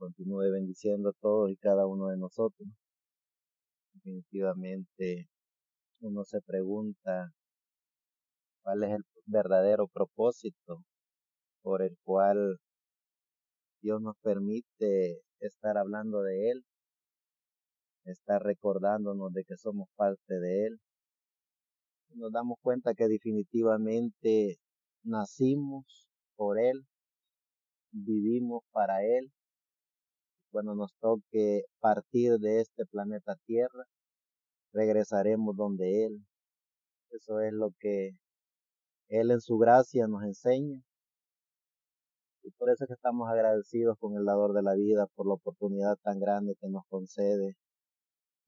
continúe bendiciendo a todos y cada uno de nosotros. Definitivamente uno se pregunta cuál es el verdadero propósito por el cual Dios nos permite estar hablando de Él, estar recordándonos de que somos parte de Él. Nos damos cuenta que definitivamente nacimos por Él, vivimos para Él. Cuando nos toque partir de este planeta Tierra, regresaremos donde Él. Eso es lo que Él en su gracia nos enseña. Y por eso es que estamos agradecidos con el dador de la vida por la oportunidad tan grande que nos concede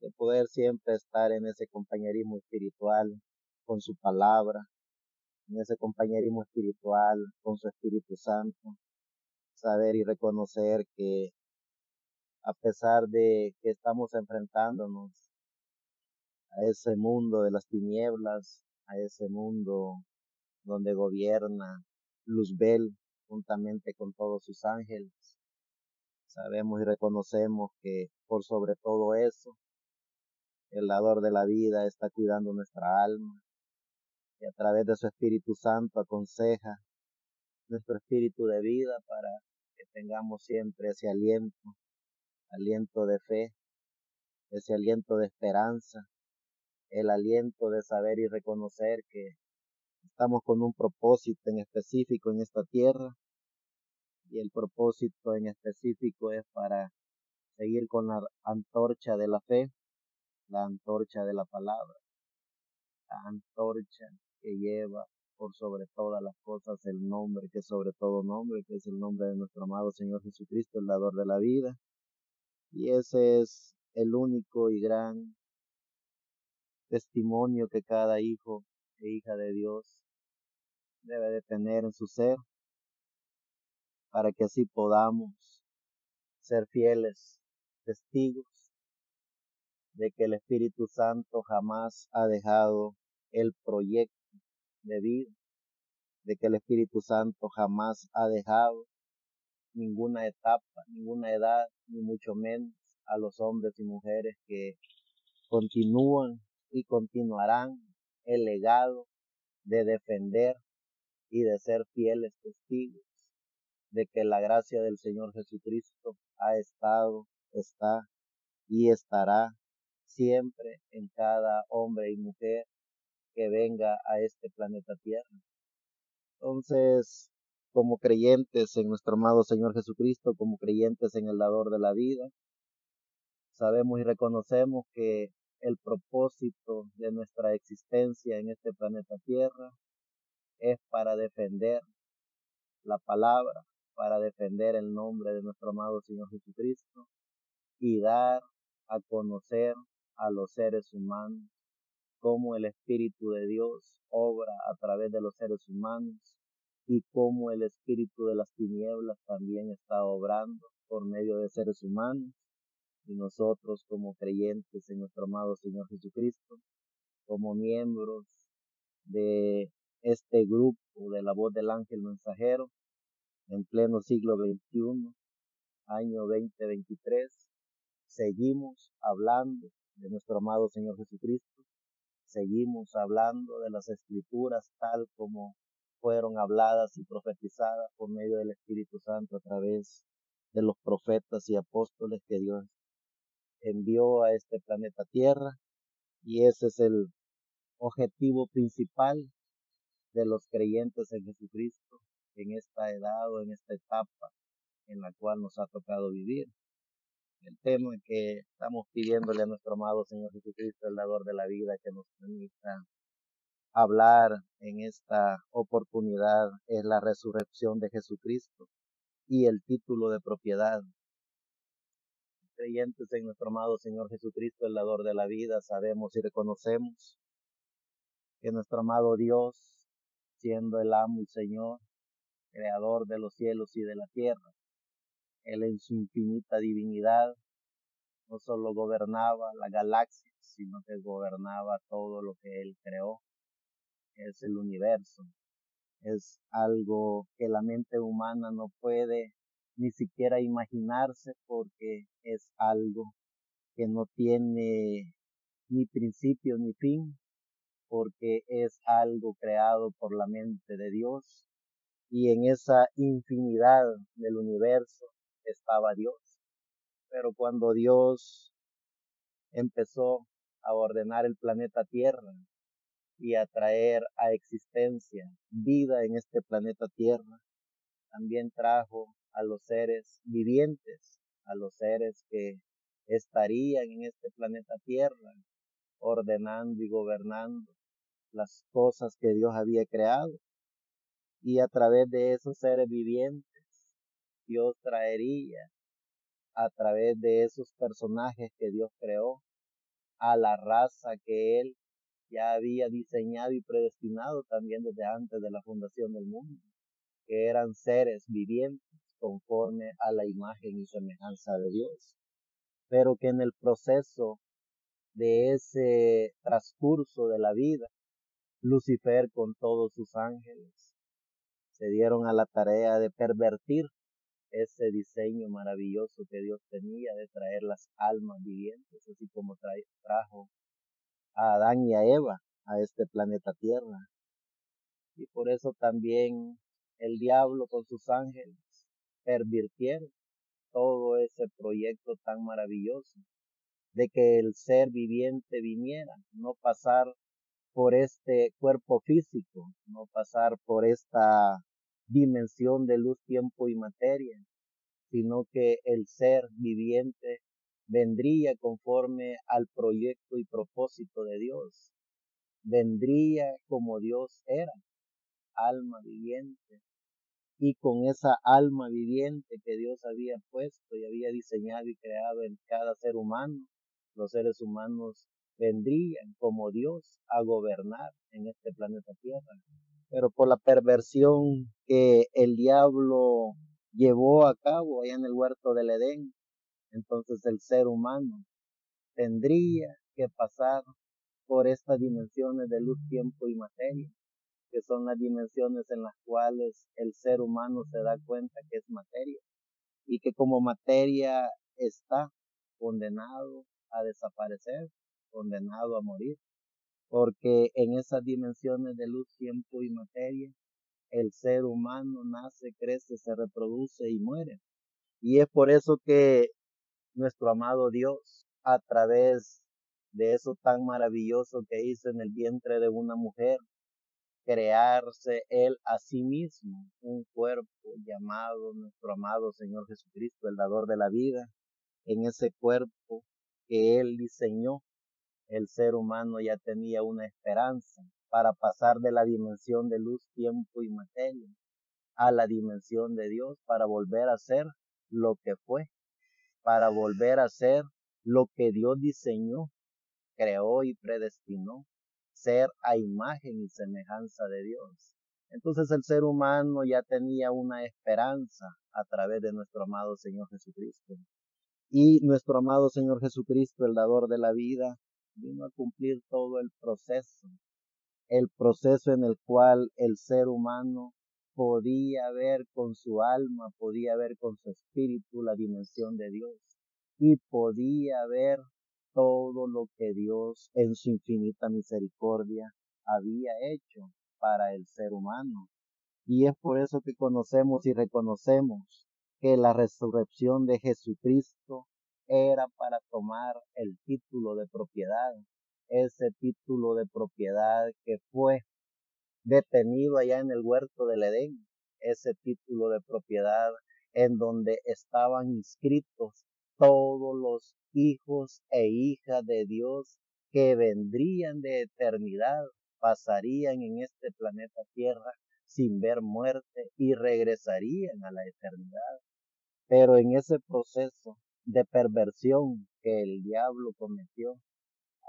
de poder siempre estar en ese compañerismo espiritual con su palabra, en ese compañerismo espiritual con su Espíritu Santo, saber y reconocer que a pesar de que estamos enfrentándonos a ese mundo de las tinieblas, a ese mundo donde gobierna Luzbel juntamente con todos sus ángeles, sabemos y reconocemos que por sobre todo eso, el dador de la vida está cuidando nuestra alma y a través de su Espíritu Santo aconseja nuestro espíritu de vida para que tengamos siempre ese aliento, aliento de fe, ese aliento de esperanza, el aliento de saber y reconocer que estamos con un propósito en específico en esta tierra y el propósito en específico es para seguir con la antorcha de la fe, la antorcha de la palabra, la antorcha que lleva por sobre todas las cosas el nombre que sobre todo nombre, que es el nombre de nuestro amado Señor Jesucristo, el dador de la vida. Y ese es el único y gran testimonio que cada hijo e hija de Dios debe de tener en su ser, para que así podamos ser fieles testigos de que el Espíritu Santo jamás ha dejado el proyecto de vida, de que el Espíritu Santo jamás ha dejado ninguna etapa, ninguna edad, ni mucho menos a los hombres y mujeres que continúan y continuarán el legado de defender y de ser fieles testigos de que la gracia del Señor Jesucristo ha estado, está y estará siempre en cada hombre y mujer que venga a este planeta Tierra. Entonces, como creyentes en nuestro amado Señor Jesucristo, como creyentes en el dador de la vida, sabemos y reconocemos que el propósito de nuestra existencia en este planeta Tierra es para defender la palabra, para defender el nombre de nuestro amado Señor Jesucristo y dar a conocer a los seres humanos cómo el Espíritu de Dios obra a través de los seres humanos y cómo el espíritu de las tinieblas también está obrando por medio de seres humanos. Y nosotros como creyentes en nuestro amado Señor Jesucristo, como miembros de este grupo de la voz del ángel mensajero, en pleno siglo XXI, año 2023, seguimos hablando de nuestro amado Señor Jesucristo, seguimos hablando de las escrituras tal como fueron habladas y profetizadas por medio del Espíritu Santo a través de los profetas y apóstoles que Dios envió a este planeta Tierra, y ese es el objetivo principal de los creyentes en Jesucristo en esta edad o en esta etapa en la cual nos ha tocado vivir. El tema que estamos pidiéndole a nuestro amado Señor Jesucristo, el dador de la vida, que nos permita hablar en esta oportunidad, es la resurrección de Jesucristo y el título de propiedad. Creyentes en nuestro amado Señor Jesucristo, el dador de la vida, sabemos y reconocemos que nuestro amado Dios, siendo el amo y Señor, creador de los cielos y de la tierra, Él en su infinita divinidad no solo gobernaba la galaxia, sino que gobernaba todo lo que Él creó, es el universo. Es algo que la mente humana no puede ni siquiera imaginarse, porque es algo que no tiene ni principio ni fin, porque es algo creado por la mente de Dios, y en esa infinidad del universo estaba Dios. Pero cuando Dios empezó a ordenar el planeta Tierra y a traer a existencia vida en este planeta Tierra, también trajo a los seres vivientes, a los seres que estarían en este planeta Tierra, ordenando y gobernando las cosas que Dios había creado. Y a través de esos seres vivientes, Dios traería, a través de esos personajes que Dios creó, a la raza que Él ya había diseñado y predestinado también desde antes de la fundación del mundo, que eran seres vivientes conforme a la imagen y semejanza de Dios, pero que en el proceso de ese transcurso de la vida, Lucifer con todos sus ángeles se dieron a la tarea de pervertir ese diseño maravilloso que Dios tenía de traer las almas vivientes, así como trajo a Adán y a Eva a este planeta Tierra. Y por eso también el diablo con sus ángeles pervirtieron todo ese proyecto tan maravilloso de que el ser viviente viniera, no pasar por este cuerpo físico, no pasar por esta dimensión de luz, tiempo y materia, sino que el ser viviente vendría conforme al proyecto y propósito de Dios, vendría como Dios era, alma viviente, y con esa alma viviente que Dios había puesto y había diseñado y creado en cada ser humano, los seres humanos vendrían como Dios a gobernar en este planeta Tierra. Pero por la perversión que el diablo llevó a cabo allá en el huerto del Edén, entonces el ser humano tendría que pasar por estas dimensiones de luz, tiempo y materia, que son las dimensiones en las cuales el ser humano se da cuenta que es materia, y que como materia está condenado a desaparecer, condenado a morir, porque en esas dimensiones de luz, tiempo y materia, el ser humano nace, crece, se reproduce y muere. Y es por eso que nuestro amado Dios, a través de eso tan maravilloso que hizo en el vientre de una mujer, crearse Él a sí mismo un cuerpo llamado nuestro amado Señor Jesucristo, el dador de la vida. En ese cuerpo que Él diseñó, el ser humano ya tenía una esperanza para pasar de la dimensión de luz, tiempo y materia a la dimensión de Dios, para volver a ser lo que fue, para volver a ser lo que Dios diseñó, creó y predestinó, ser a imagen y semejanza de Dios. Entonces el ser humano ya tenía una esperanza a través de nuestro amado Señor Jesucristo. Y nuestro amado Señor Jesucristo, el dador de la vida, vino a cumplir todo el proceso en el cual el ser humano podía ver con su alma, podía ver con su espíritu la dimensión de Dios, y podía ver todo lo que Dios en su infinita misericordia había hecho para el ser humano. Y es por eso que conocemos y reconocemos que la resurrección de Jesucristo era para tomar el título de propiedad, ese título de propiedad que fue detenido allá en el huerto del Edén, ese título de propiedad en donde estaban inscritos todos los hijos e hijas de Dios que vendrían de eternidad, pasarían en este planeta Tierra sin ver muerte y regresarían a la eternidad. Pero en ese proceso de perversión que el diablo cometió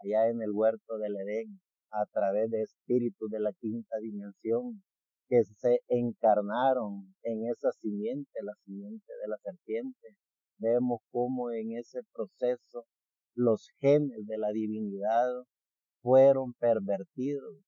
allá en el huerto del Edén, a través de espíritus de la quinta dimensión que se encarnaron en esa simiente, la simiente de la serpiente, vemos cómo en ese proceso los genes de la divinidad fueron pervertidos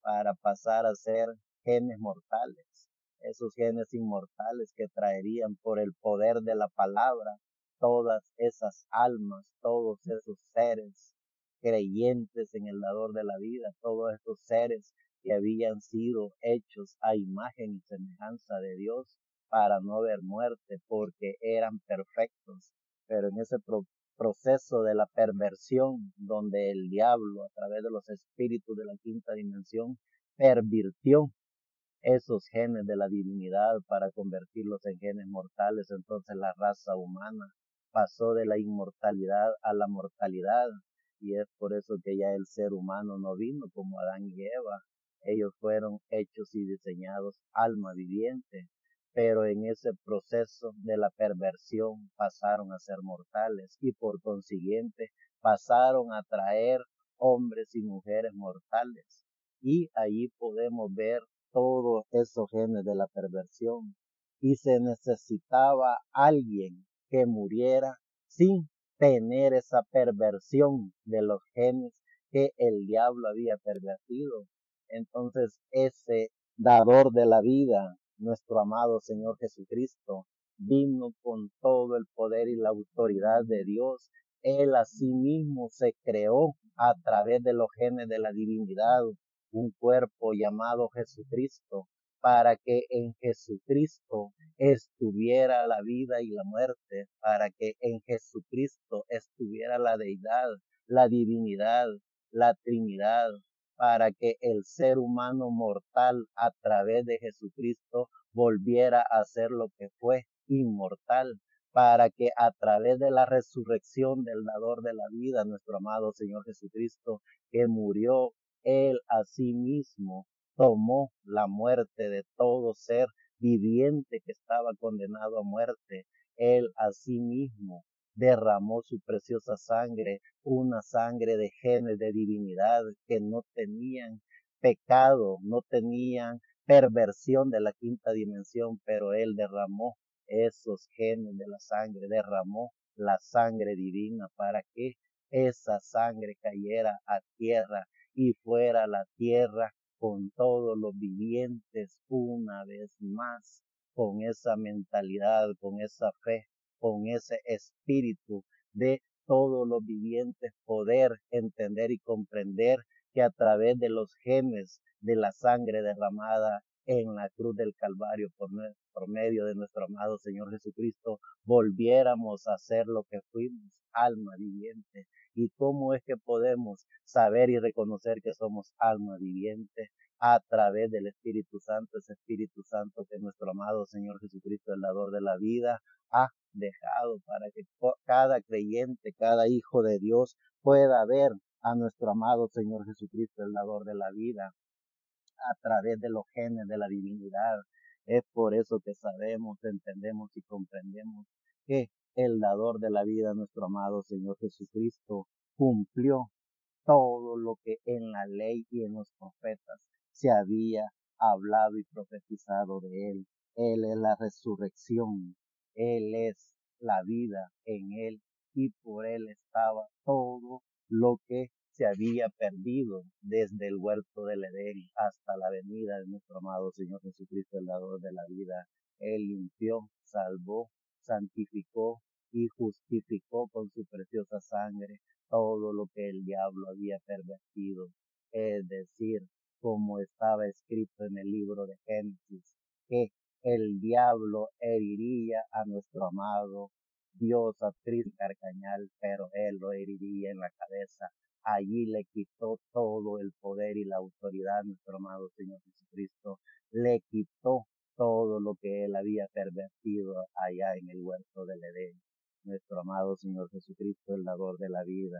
para pasar a ser genes mortales. esos genes inmortales que traerían por el poder de la palabra todas esas almas, todos esos seres creyentes en el dador de la vida, todos estos seres que habían sido hechos a imagen y semejanza de Dios para no ver muerte porque eran perfectos, pero en ese proceso de la perversión donde el diablo a través de los espíritus de la quinta dimensión pervirtió esos genes de la divinidad para convertirlos en genes mortales. Entonces la raza humana pasó de la inmortalidad a la mortalidad, y es por eso que ya el ser humano no vino como Adán y Eva. Ellos fueron hechos y diseñados alma viviente, pero en ese proceso de la perversión pasaron a ser mortales y por consiguiente pasaron a traer hombres y mujeres mortales. Y allí podemos ver todos esos genes de la perversión, y se necesitaba alguien que muriera sin tener esa perversión de los genes que el diablo había pervertido. Entonces ese dador de la vida, nuestro amado Señor Jesucristo, vino con todo el poder y la autoridad de Dios. Él asimismo se creó a través de los genes de la divinidad, un cuerpo llamado Jesucristo, para que en Jesucristo estuviera la vida y la muerte, para que en Jesucristo estuviera la deidad, la divinidad, la Trinidad, para que el ser humano mortal a través de Jesucristo volviera a ser lo que fue, inmortal, para que a través de la resurrección del dador de la vida, nuestro amado Señor Jesucristo, que murió él asimismo tomó la muerte de todo ser viviente que estaba condenado a muerte. Él asimismo derramó su preciosa sangre, una sangre de genes de divinidad que no tenían pecado, no tenían perversión de la quinta dimensión, pero él derramó esos genes de la sangre, derramó la sangre divina para que esa sangre cayera a tierra y fuera la tierra con todos los vivientes una vez más, con esa mentalidad, con esa fe, con ese espíritu de todos los vivientes poder entender y comprender que a través de los genes de la sangre derramada en la cruz del Calvario por medio de nuestro amado Señor Jesucristo, volviéramos a ser lo que fuimos, alma viviente. ¿Y cómo es que podemos saber y reconocer que somos alma viviente? A través del Espíritu Santo, ese Espíritu Santo que nuestro amado Señor Jesucristo, el dador de la vida, ha dejado para que cada creyente, cada hijo de Dios pueda ver a nuestro amado Señor Jesucristo, el dador de la vida, a través de los genes de la divinidad. Es por eso que sabemos, entendemos y comprendemos que el dador de la vida, nuestro amado Señor Jesucristo, cumplió todo lo que en la ley y en los profetas se había hablado y profetizado de él. Él es la resurrección, él es la vida en él, y por él estaba todo lo que se había perdido desde el huerto del Edén hasta la venida de nuestro amado Señor Jesucristo, el dador de la vida. Él limpió, salvó, santificó y justificó con su preciosa sangre todo lo que el diablo había pervertido, es decir, como estaba escrito en el libro de Génesis, que el diablo heriría a nuestro amado Dios a Cristo Carcañal, pero él lo heriría en la cabeza. Allí le quitó todo el poder y la autoridad a nuestro amado Señor Jesucristo, le quitó todo lo que él había pervertido allá en el huerto del Edén. Nuestro amado Señor Jesucristo, el dador de la vida.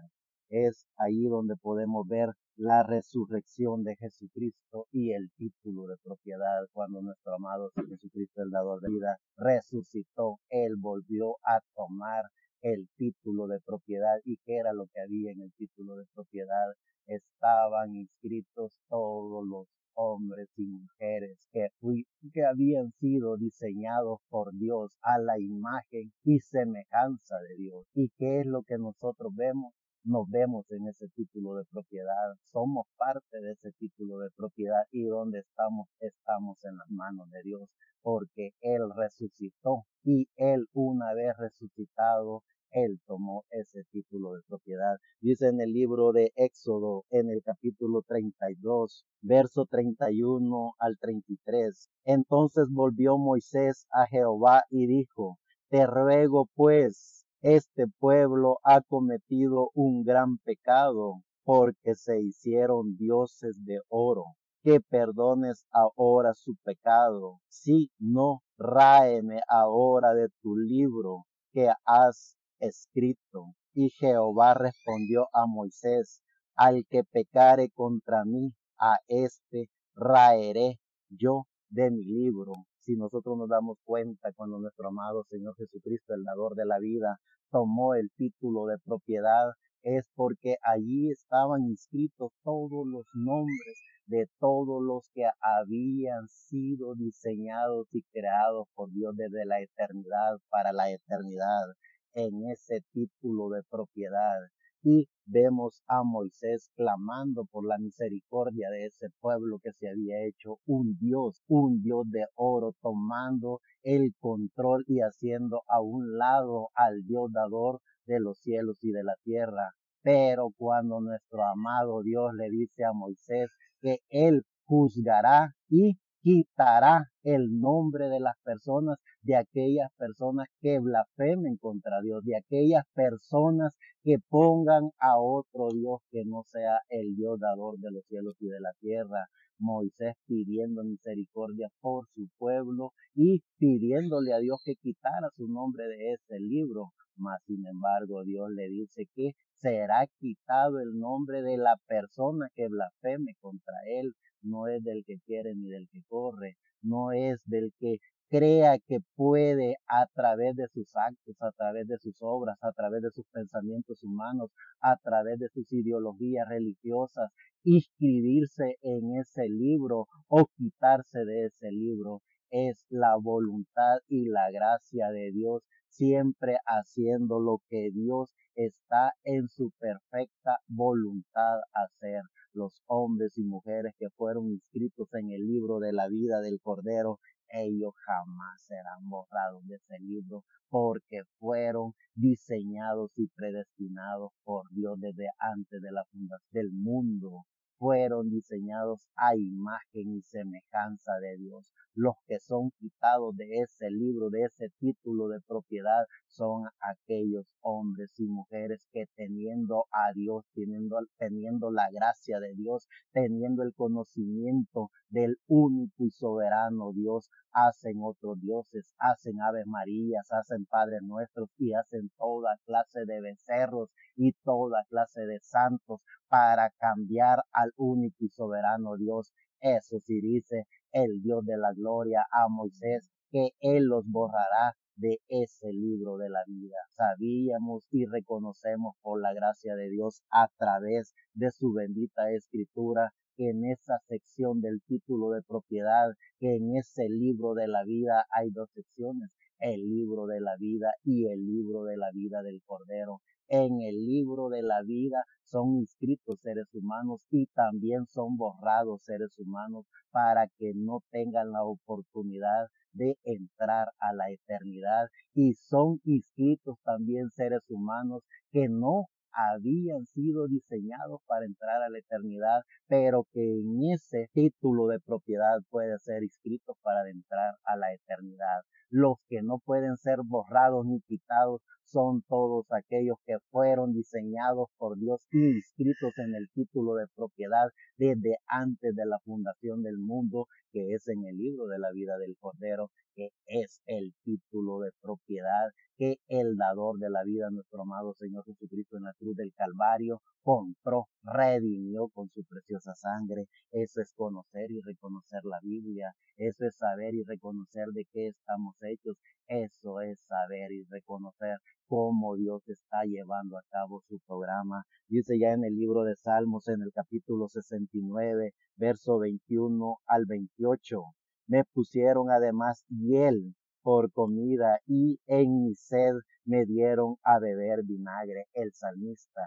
Es ahí donde podemos ver la resurrección de Jesucristo y el título de propiedad. Cuando nuestro amado Jesucristo, el dador de vida, resucitó, él volvió a tomar el título de propiedad. ¿Y qué era lo que había en el título de propiedad? Estaban inscritos todos los hombres y mujeres que habían sido diseñados por Dios a la imagen y semejanza de Dios. ¿Y qué es lo que nosotros vemos? nos vemos en ese título de propiedad, somos parte de ese título de propiedad y donde estamos, estamos en las manos de Dios, porque Él resucitó y Él una vez resucitado, Él tomó ese título de propiedad. Dice en el libro de Éxodo, en el capítulo 32, verso 31 al 33. Entonces volvió Moisés a Jehová y dijo, te ruego pues, este pueblo ha cometido un gran pecado, porque se hicieron dioses de oro, que perdones ahora su pecado. Si no, ráeme ahora de tu libro que has escrito. Y Jehová respondió a Moisés, al que pecare contra mí, a este raeré yo de mi libro. Si nosotros nos damos cuenta cuando nuestro amado Señor Jesucristo, el dador de la vida, tomó el título de propiedad, es porque allí estaban inscritos todos los nombres de todos los que habían sido diseñados y creados por Dios desde la eternidad para la eternidad en ese título de propiedad. Y vemos a Moisés clamando por la misericordia de ese pueblo que se había hecho un Dios de oro, tomando el control y haciendo a un lado al Dios dador de los cielos y de la tierra. Pero cuando nuestro amado Dios le dice a Moisés que él juzgará y quitará el nombre de las personas, de aquellas personas que blasfemen contra Dios, de aquellas personas que pongan a otro Dios que no sea el Dios dador de los cielos y de la tierra. Moisés pidiendo misericordia por su pueblo y pidiéndole a Dios que quitara su nombre de ese libro. Mas, sin embargo, Dios le dice que será quitado el nombre de la persona que blasfeme contra él. No es del que quiere ni del que corre, no es del que crea que puede a través de sus actos, a través de sus obras, a través de sus pensamientos humanos, a través de sus ideologías religiosas, inscribirse en ese libro o quitarse de ese libro. Es la voluntad y la gracia de Dios, siempre haciendo lo que Dios está en su perfecta voluntad hacer. Los hombres y mujeres que fueron inscritos en el libro de la vida del Cordero, ellos jamás serán borrados de ese libro porque fueron diseñados y predestinados por Dios desde antes de la fundación del mundo. Fueron diseñados a imagen y semejanza de Dios. Los que son quitados de ese libro, de ese título de propiedad, son aquellos hombres y mujeres que teniendo a Dios, teniendo la gracia de Dios, teniendo el conocimiento del único y soberano Dios, hacen otros dioses, hacen aves marías, hacen padres nuestros y hacen toda clase de becerros y toda clase de santos para cambiar al único y soberano Dios. Eso sí dice el Dios de la gloria a Moisés, que él los borrará de ese libro de la vida. Sabíamos y reconocemos por la gracia de Dios a través de su bendita escritura que en esa sección del título de propiedad, que en ese libro de la vida hay dos secciones, el libro de la vida y el libro de la vida del Cordero. En el libro de la vida son inscritos seres humanos y también son borrados seres humanos para que no tengan la oportunidad de entrar a la eternidad, y son inscritos también seres humanos que no habían sido diseñados para entrar a la eternidad, pero que en ese título de propiedad puede ser inscritos para entrar a la eternidad. Los que no pueden ser borrados ni quitados son todos aquellos que fueron diseñados por Dios y inscritos en el título de propiedad desde antes de la fundación del mundo, que es en el libro de la vida del Cordero, que es el título de propiedad que el dador de la vida, nuestro amado Señor Jesucristo, en la cruz del Calvario, compró, redimió con su preciosa sangre. Eso es conocer y reconocer la Biblia. Eso es saber y reconocer de qué estamos hechos. Eso es saber y reconocer cómo Dios está llevando a cabo su programa. Dice ya en el libro de Salmos, en el capítulo 69, verso 21 al 28. Me pusieron además hiel por comida y en mi sed me dieron a beber vinagre. El salmista,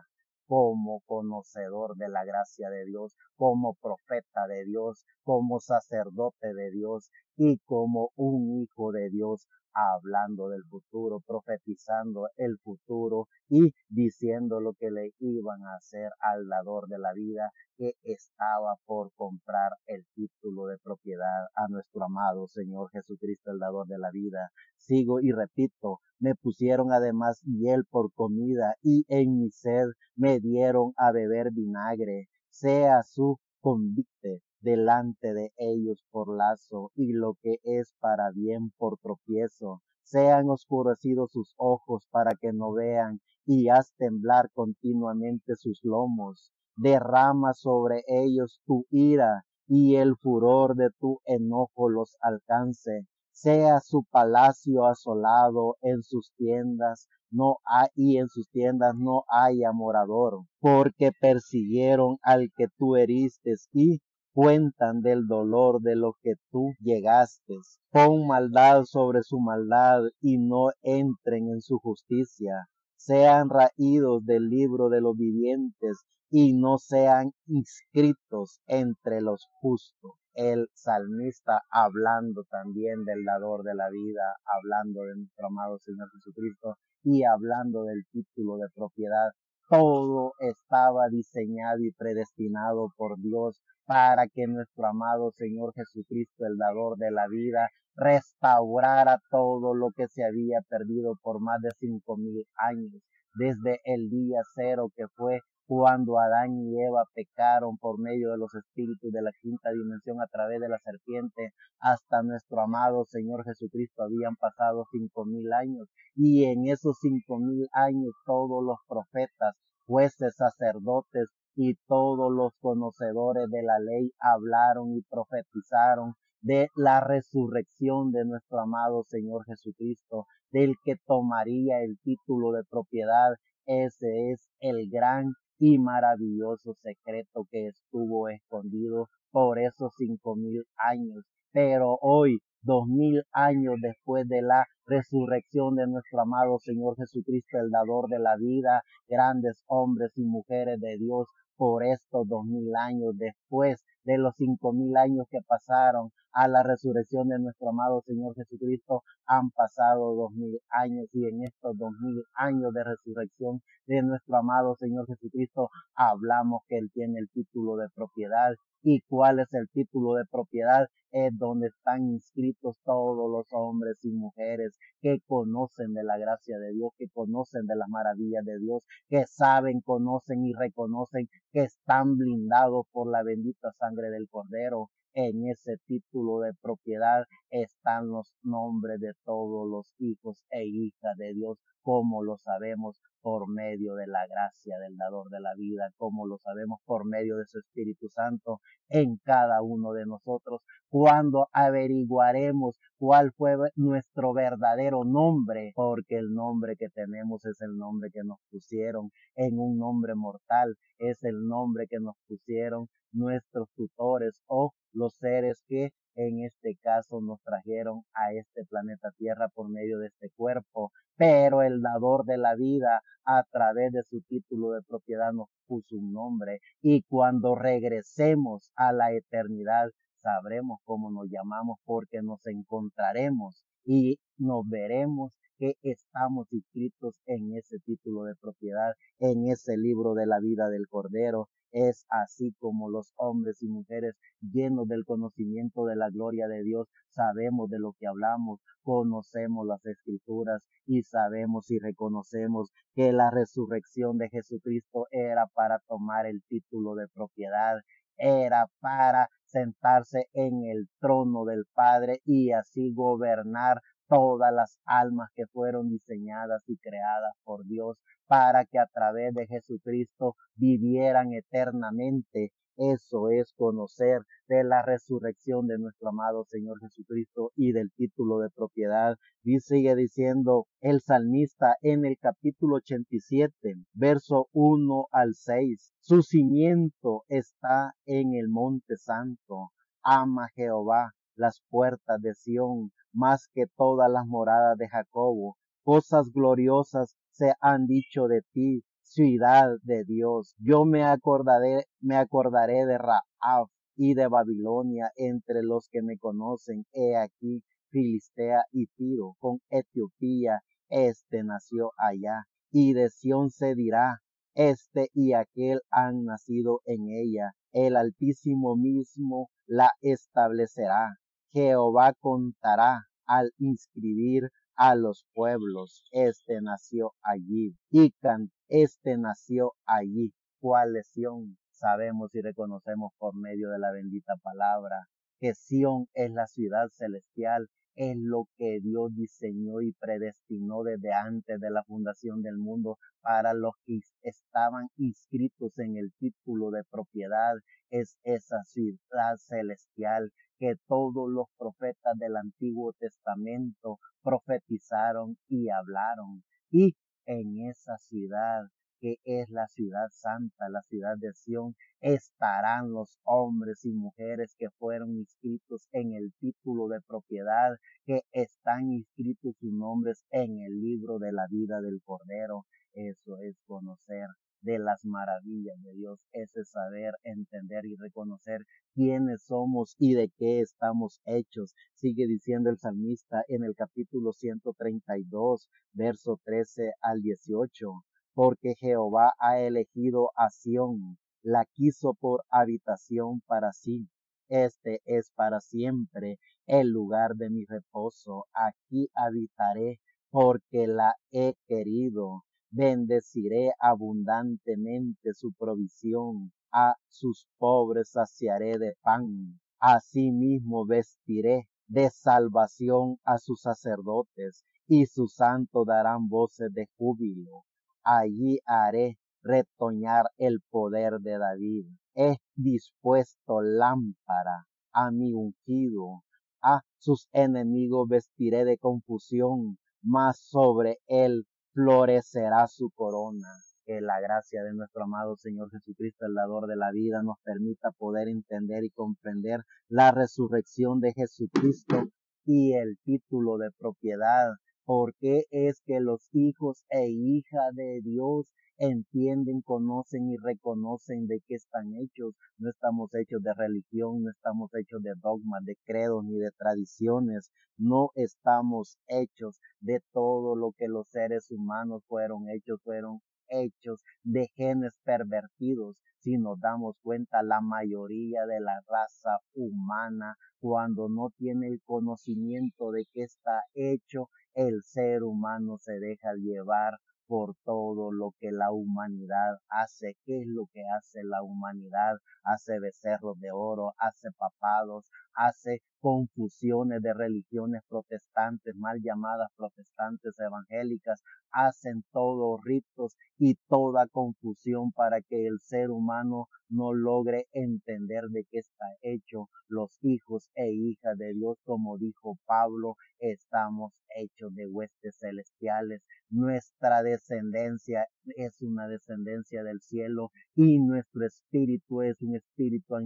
como conocedor de la gracia de Dios, como profeta de Dios, como sacerdote de Dios y como un hijo de Dios, hablando del futuro, profetizando el futuro y diciendo lo que le iban a hacer al dador de la vida, que estaba por comprar el título de propiedad a nuestro amado Señor Jesucristo, el dador de la vida. Sigo y repito, me pusieron además hiel por comida y en mi sed me dieron a beber vinagre. Sea su convite delante de ellos por lazo y lo que es para bien por tropiezo. Sean oscurecidos sus ojos para que no vean y haz temblar continuamente sus lomos. Derrama sobre ellos tu ira y el furor de tu enojo los alcance. Sea su palacio asolado, en sus tiendas no hay, y en sus tiendas no haya morador, porque persiguieron al que tú heriste y cuentan del dolor de lo que tú llegaste. Pon maldad sobre su maldad y no entren en su justicia. Sean raídos del libro de los vivientes y no sean inscritos entre los justos. El salmista hablando también del dador de la vida, hablando de nuestro amado Señor Jesucristo y hablando del título de propiedad. Todo estaba diseñado y predestinado por Dios para que nuestro amado Señor Jesucristo, el dador de la vida, restaurara todo lo que se había perdido por más de 5,000 años, desde el día cero que fue cuando Adán y Eva pecaron por medio de los espíritus de la quinta dimensión a través de la serpiente, hasta nuestro amado Señor Jesucristo habían pasado 5,000 años, y en esos 5,000 años todos los profetas, jueces, sacerdotes y todos los conocedores de la ley hablaron y profetizaron de la resurrección de nuestro amado Señor Jesucristo, del que tomaría el título de propiedad. Ese es el gran y maravilloso secreto que estuvo escondido por esos 5,000 años. Pero hoy, 2,000 años después de la resurrección de nuestro amado Señor Jesucristo, el dador de la vida, grandes hombres y mujeres de Dios, por estos 2,000 años, después de los 5,000 años que pasaron a la resurrección de nuestro amado Señor Jesucristo, han pasado 2,000 años, y en estos 2,000 años de resurrección de nuestro amado Señor Jesucristo hablamos que Él tiene el título de propiedad. ¿Y cuál es el título de propiedad? Es donde están inscritos todos los hombres y mujeres que conocen de la gracia de Dios, que conocen de las maravillas de Dios, que saben, conocen y reconocen que están blindados por la bendita sangre del Cordero. En ese título de propiedad están los nombres de todos los hijos e hijas de Dios, como lo sabemos por medio de la gracia del dador de la vida, como lo sabemos por medio de su Espíritu Santo en cada uno de nosotros. Cuando averiguaremos cuál fue nuestro verdadero nombre, porque el nombre que tenemos es el nombre que nos pusieron en un nombre mortal, es el nombre que nos pusieron nuestros tutores o los seres que en este caso nos trajeron a este planeta Tierra por medio de este cuerpo. Pero el dador de la vida, a través de su título de propiedad, nos puso un nombre, y cuando regresemos a la eternidad sabremos cómo nos llamamos, porque nos encontraremos y nos veremos que estamos inscritos en ese título de propiedad, en ese libro de la vida del Cordero. Es así como los hombres y mujeres llenos del conocimiento de la gloria de Dios sabemos de lo que hablamos, conocemos las Escrituras y sabemos y reconocemos que la resurrección de Jesucristo era para tomar el título de propiedad, era para sentarse en el trono del Padre y así gobernar todas las almas que fueron diseñadas y creadas por Dios, para que a través de Jesucristo vivieran eternamente. Eso es conocer de la resurrección de nuestro amado Señor Jesucristo y del título de propiedad. Y sigue diciendo el salmista en el capítulo 87, verso 1 al 6. Su cimiento está en el monte santo. Ama Jehová las puertas de Sión más que todas las moradas de Jacobo. Cosas gloriosas se han dicho de ti. ciudad de Dios. Yo me acordaré de Rahab y de Babilonia entre los que me conocen. He aquí Filistea y Tiro con Etiopía, este nació allá. Y de Sión se dirá, este y aquel han nacido en ella. El Altísimo mismo la establecerá. Jehová contará al inscribir a los pueblos. Este nació allí. Este nació allí. ¿Cuál lesión? Sabemos y reconocemos por medio de la bendita palabra que Sión es la ciudad celestial, es lo que Dios diseñó y predestinó desde antes de la fundación del mundo para los que estaban inscritos en el título de propiedad. Es esa ciudad celestial que todos los profetas del Antiguo Testamento profetizaron y hablaron. Y en esa ciudad, que es la ciudad santa, la ciudad de Sión, estarán los hombres y mujeres que fueron inscritos en el título de propiedad, que están inscritos sus nombres en el libro de la vida del Cordero. Eso es conocer de las maravillas de Dios, ese saber, entender y reconocer quiénes somos y de qué estamos hechos. Sigue diciendo el salmista en el capítulo 132, verso 13 al 18, porque Jehová ha elegido a Sión, la quiso por habitación para sí. Este es para siempre el lugar de mi reposo. Aquí habitaré porque la he querido. Bendeciré abundantemente su provisión. A sus pobres saciaré de pan. Asimismo vestiré de salvación a sus sacerdotes, y sus santos darán voces de júbilo. Allí haré retoñar el poder de David. He dispuesto lámpara a mi ungido. A sus enemigos vestiré de confusión, mas sobre él florecerá su corona. Que la gracia de nuestro amado Señor Jesucristo, el dador de la vida, nos permita poder entender y comprender la resurrección de Jesucristo y el título de propiedad. Porque es que los hijos e hijas de Dios entienden, conocen y reconocen de qué están hechos. No estamos hechos de religión, no estamos hechos de dogmas, de credos ni de tradiciones. No estamos hechos de todo lo que los seres humanos fueron hechos de genes pervertidos. Si nos damos cuenta, la mayoría de la raza humana, cuando no tiene el conocimiento de qué está hecho, el ser humano se deja llevar por todo lo que la humanidad hace. ¿Qué es lo que hace la humanidad? Hace becerros de oro, hace papados, hace confusiones de religiones protestantes, mal llamadas protestantes evangélicas, hacen todos ritos y toda confusión para que el ser humano no logre entender de qué está hecho. Los hijos e hijas de Dios, como dijo Pablo, estamos hechos de huestes celestiales. Nuestra descendencia es una descendencia del cielo y nuestro espíritu es un espíritu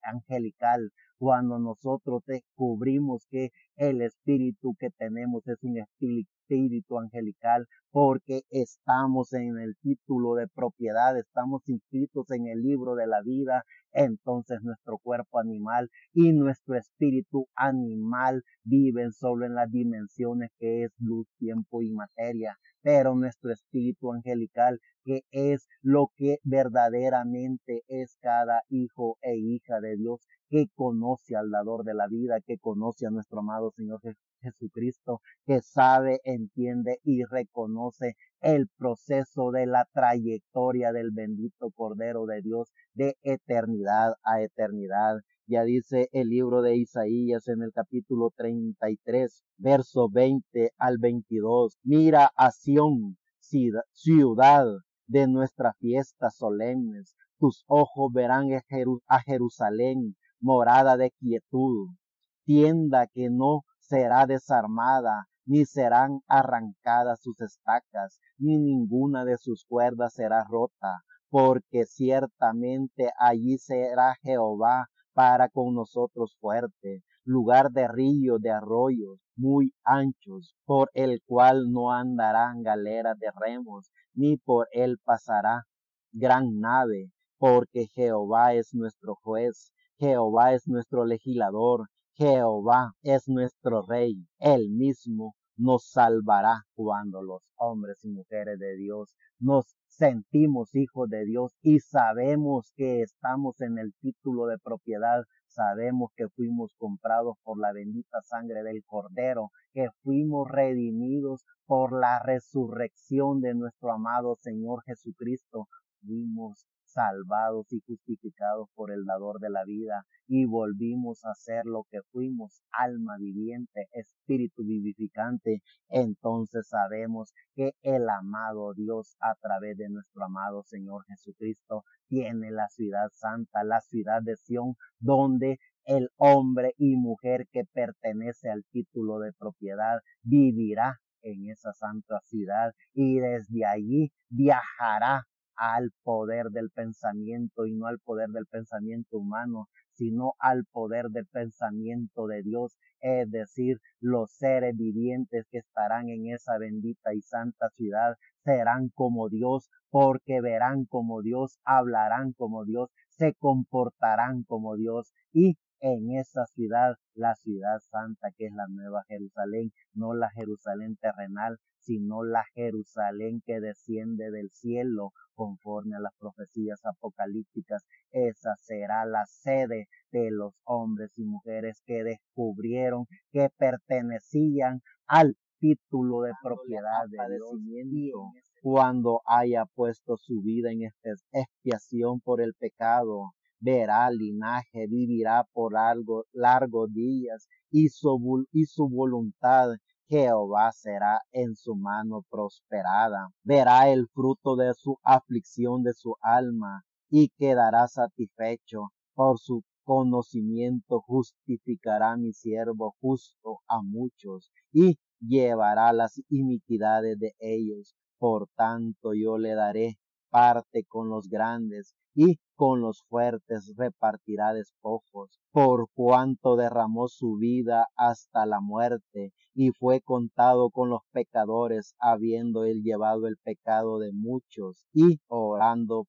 angelical. Cuando nosotros descubrimos que el espíritu que tenemos es un espíritu angelical, porque estamos en el título de propiedad, estamos inscritos en el libro de la vida, entonces nuestro cuerpo animal y nuestro espíritu animal viven solo en las dimensiones que es luz, tiempo y materia, pero nuestro espíritu angelical, que es lo que verdaderamente es cada hijo e hija de Dios, que conoce al dador de la vida, que conoce a nuestro amado Señor Jesucristo, que sabe, entiende y reconoce el proceso de la trayectoria del bendito Cordero de Dios de eternidad a eternidad. Ya dice el libro de Isaías en el capítulo 33, verso 20 al 22. Mira a Sión, ciudad de nuestras fiestas solemnes. Tus ojos verán a Jerusalén, morada de quietud, tienda que no será desarmada, ni serán arrancadas sus estacas, ni ninguna de sus cuerdas será rota, porque ciertamente allí será Jehová para con nosotros fuerte. lugar de ríos, de arroyos muy anchos, por el cual no andarán galeras de remos, ni por él pasará gran nave, porque Jehová es nuestro juez, Jehová es nuestro legislador, Jehová es nuestro rey, él mismo nos salvará cuando los hombres y mujeres de Dios nos sentimos hijos de Dios y sabemos que estamos en el título de propiedad. Sabemos que fuimos comprados por la bendita sangre del Cordero, que fuimos redimidos por la resurrección de nuestro amado Señor Jesucristo. Fuimos salvados y justificados por el dador de la vida y volvimos a ser lo que fuimos, alma viviente, espíritu vivificante. Entonces sabemos que el amado Dios a través de nuestro amado Señor Jesucristo tiene la ciudad santa, la ciudad de Sión, donde el hombre y mujer que pertenece al título de propiedad vivirá en esa santa ciudad y desde allí viajará al poder del pensamiento y no al poder del pensamiento humano, sino al poder del pensamiento de Dios, es decir, los seres vivientes que estarán en esa bendita y santa ciudad serán como Dios, porque verán como Dios, hablarán como Dios, se comportarán como Dios y en esa ciudad, la ciudad santa que es la nueva Jerusalén, no la Jerusalén terrenal, sino la Jerusalén que desciende del cielo conforme a las profecías apocalípticas. Esa será la sede de los hombres y mujeres que descubrieron que pertenecían al título de propiedad de Dios cuando haya puesto su vida en expiación por el pecado. Verá linaje, vivirá por largos días y su voluntad Jehová será en su mano prosperada. Verá el fruto de su aflicción de su alma y quedará satisfecho. Por su conocimiento justificará mi siervo justo a muchos y llevará las iniquidades de ellos. Por tanto yo le daré parte con los grandes y con los fuertes repartirá despojos, por cuanto derramó su vida hasta la muerte y fue contado con los pecadores, habiendo él llevado el pecado de muchos y orado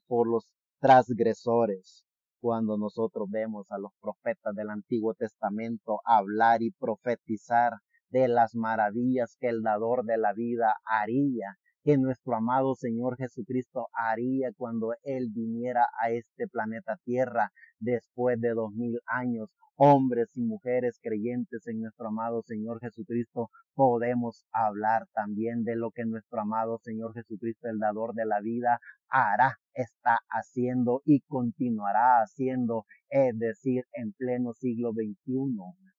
por los transgresores. Cuando nosotros vemos a los profetas del Antiguo Testamento hablar y profetizar de las maravillas que el dador de la vida haría, que nuestro amado Señor Jesucristo haría cuando Él viniera a este planeta Tierra después de 2000 años. Hombres y mujeres creyentes en nuestro amado Señor Jesucristo, podemos hablar también de lo que nuestro amado Señor Jesucristo, el dador de la vida, hará, está haciendo y continuará haciendo, es decir, en pleno siglo XXI,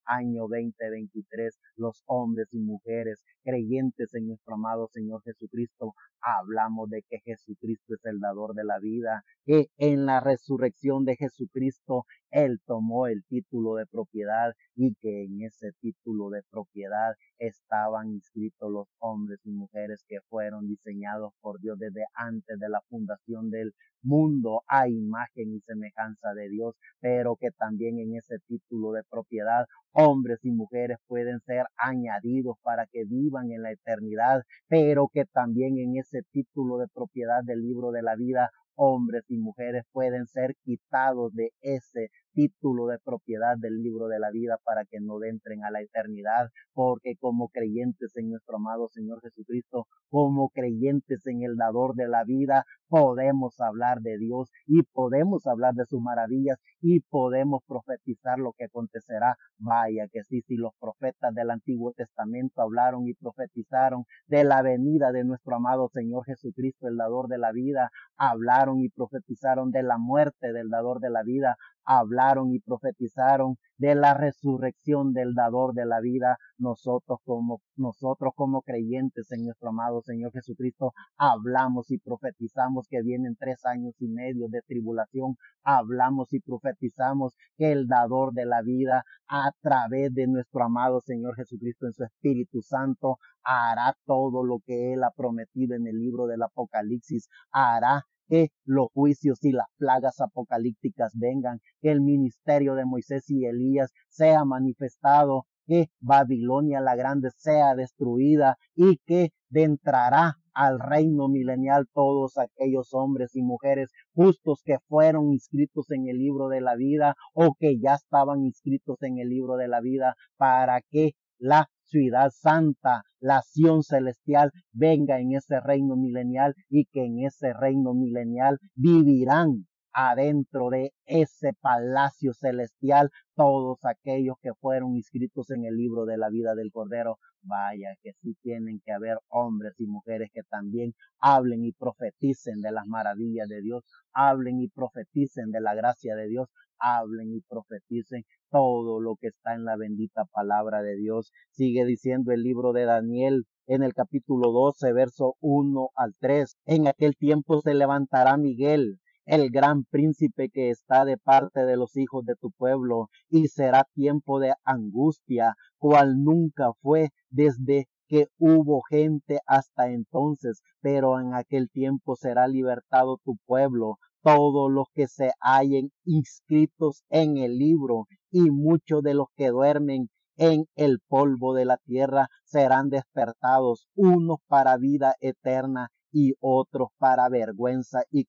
año 2023, los hombres y mujeres creyentes en nuestro amado Señor Jesucristo, hablamos de que Jesucristo es el dador de la vida, que en la resurrección de Jesucristo Él tomó el título de propiedad y que en ese título de propiedad estaban inscritos los hombres y mujeres que fueron diseñados por Dios desde antes de la fundación del mundo a imagen y semejanza de Dios, pero que también en ese título de propiedad hombres y mujeres pueden ser añadidos para que vivan en la eternidad, pero que también en ese título de propiedad del libro de la vida hombres y mujeres pueden ser quitados de ese título de propiedad del libro de la vida para que no entren a la eternidad, porque como creyentes en nuestro amado Señor Jesucristo, como creyentes en el dador de la vida, podemos hablar de Dios y podemos hablar de sus maravillas y podemos profetizar lo que acontecerá. Vaya que sí, si los profetas del Antiguo Testamento hablaron y profetizaron de la venida de nuestro amado Señor Jesucristo, el dador de la vida, hablaron y profetizaron de la muerte del dador de la vida, hablaron y profetizaron de la resurrección del dador de la vida. Nosotros como creyentes en nuestro amado Señor Jesucristo, hablamos y profetizamos que vienen 3 años y medio de tribulación. Hablamos y profetizamos que el dador de la vida, a través de nuestro amado Señor Jesucristo en su Espíritu Santo, hará todo lo que Él ha prometido en el libro del Apocalipsis, hará que los juicios y las plagas apocalípticas vengan, que el ministerio de Moisés y Elías sea manifestado, que Babilonia la grande sea destruida y que entrará al reino milenial todos aquellos hombres y mujeres justos que fueron inscritos en el libro de la vida o que ya estaban inscritos en el libro de la vida, para que la ciudad santa, la Sion celestial, venga en ese reino milenial y que en ese reino milenial vivirán adentro de ese palacio celestial todos aquellos que fueron inscritos en el libro de la vida del Cordero. Vaya que sí tienen que haber hombres y mujeres que también hablen y profeticen de las maravillas de Dios, hablen y profeticen de la gracia de Dios, hablen y profeticen todo lo que está en la bendita palabra de Dios. Sigue diciendo el libro de Daniel en el capítulo 12, verso 1 al 3. En aquel tiempo se levantará Miguel, el gran príncipe que está de parte de los hijos de tu pueblo, y será tiempo de angustia, cual nunca fue desde que hubo gente hasta entonces, pero en aquel tiempo será libertado tu pueblo, todos los que se hallen inscritos en el libro, y muchos de los que duermen en el polvo de la tierra serán despertados, unos para vida eterna y otros para vergüenza y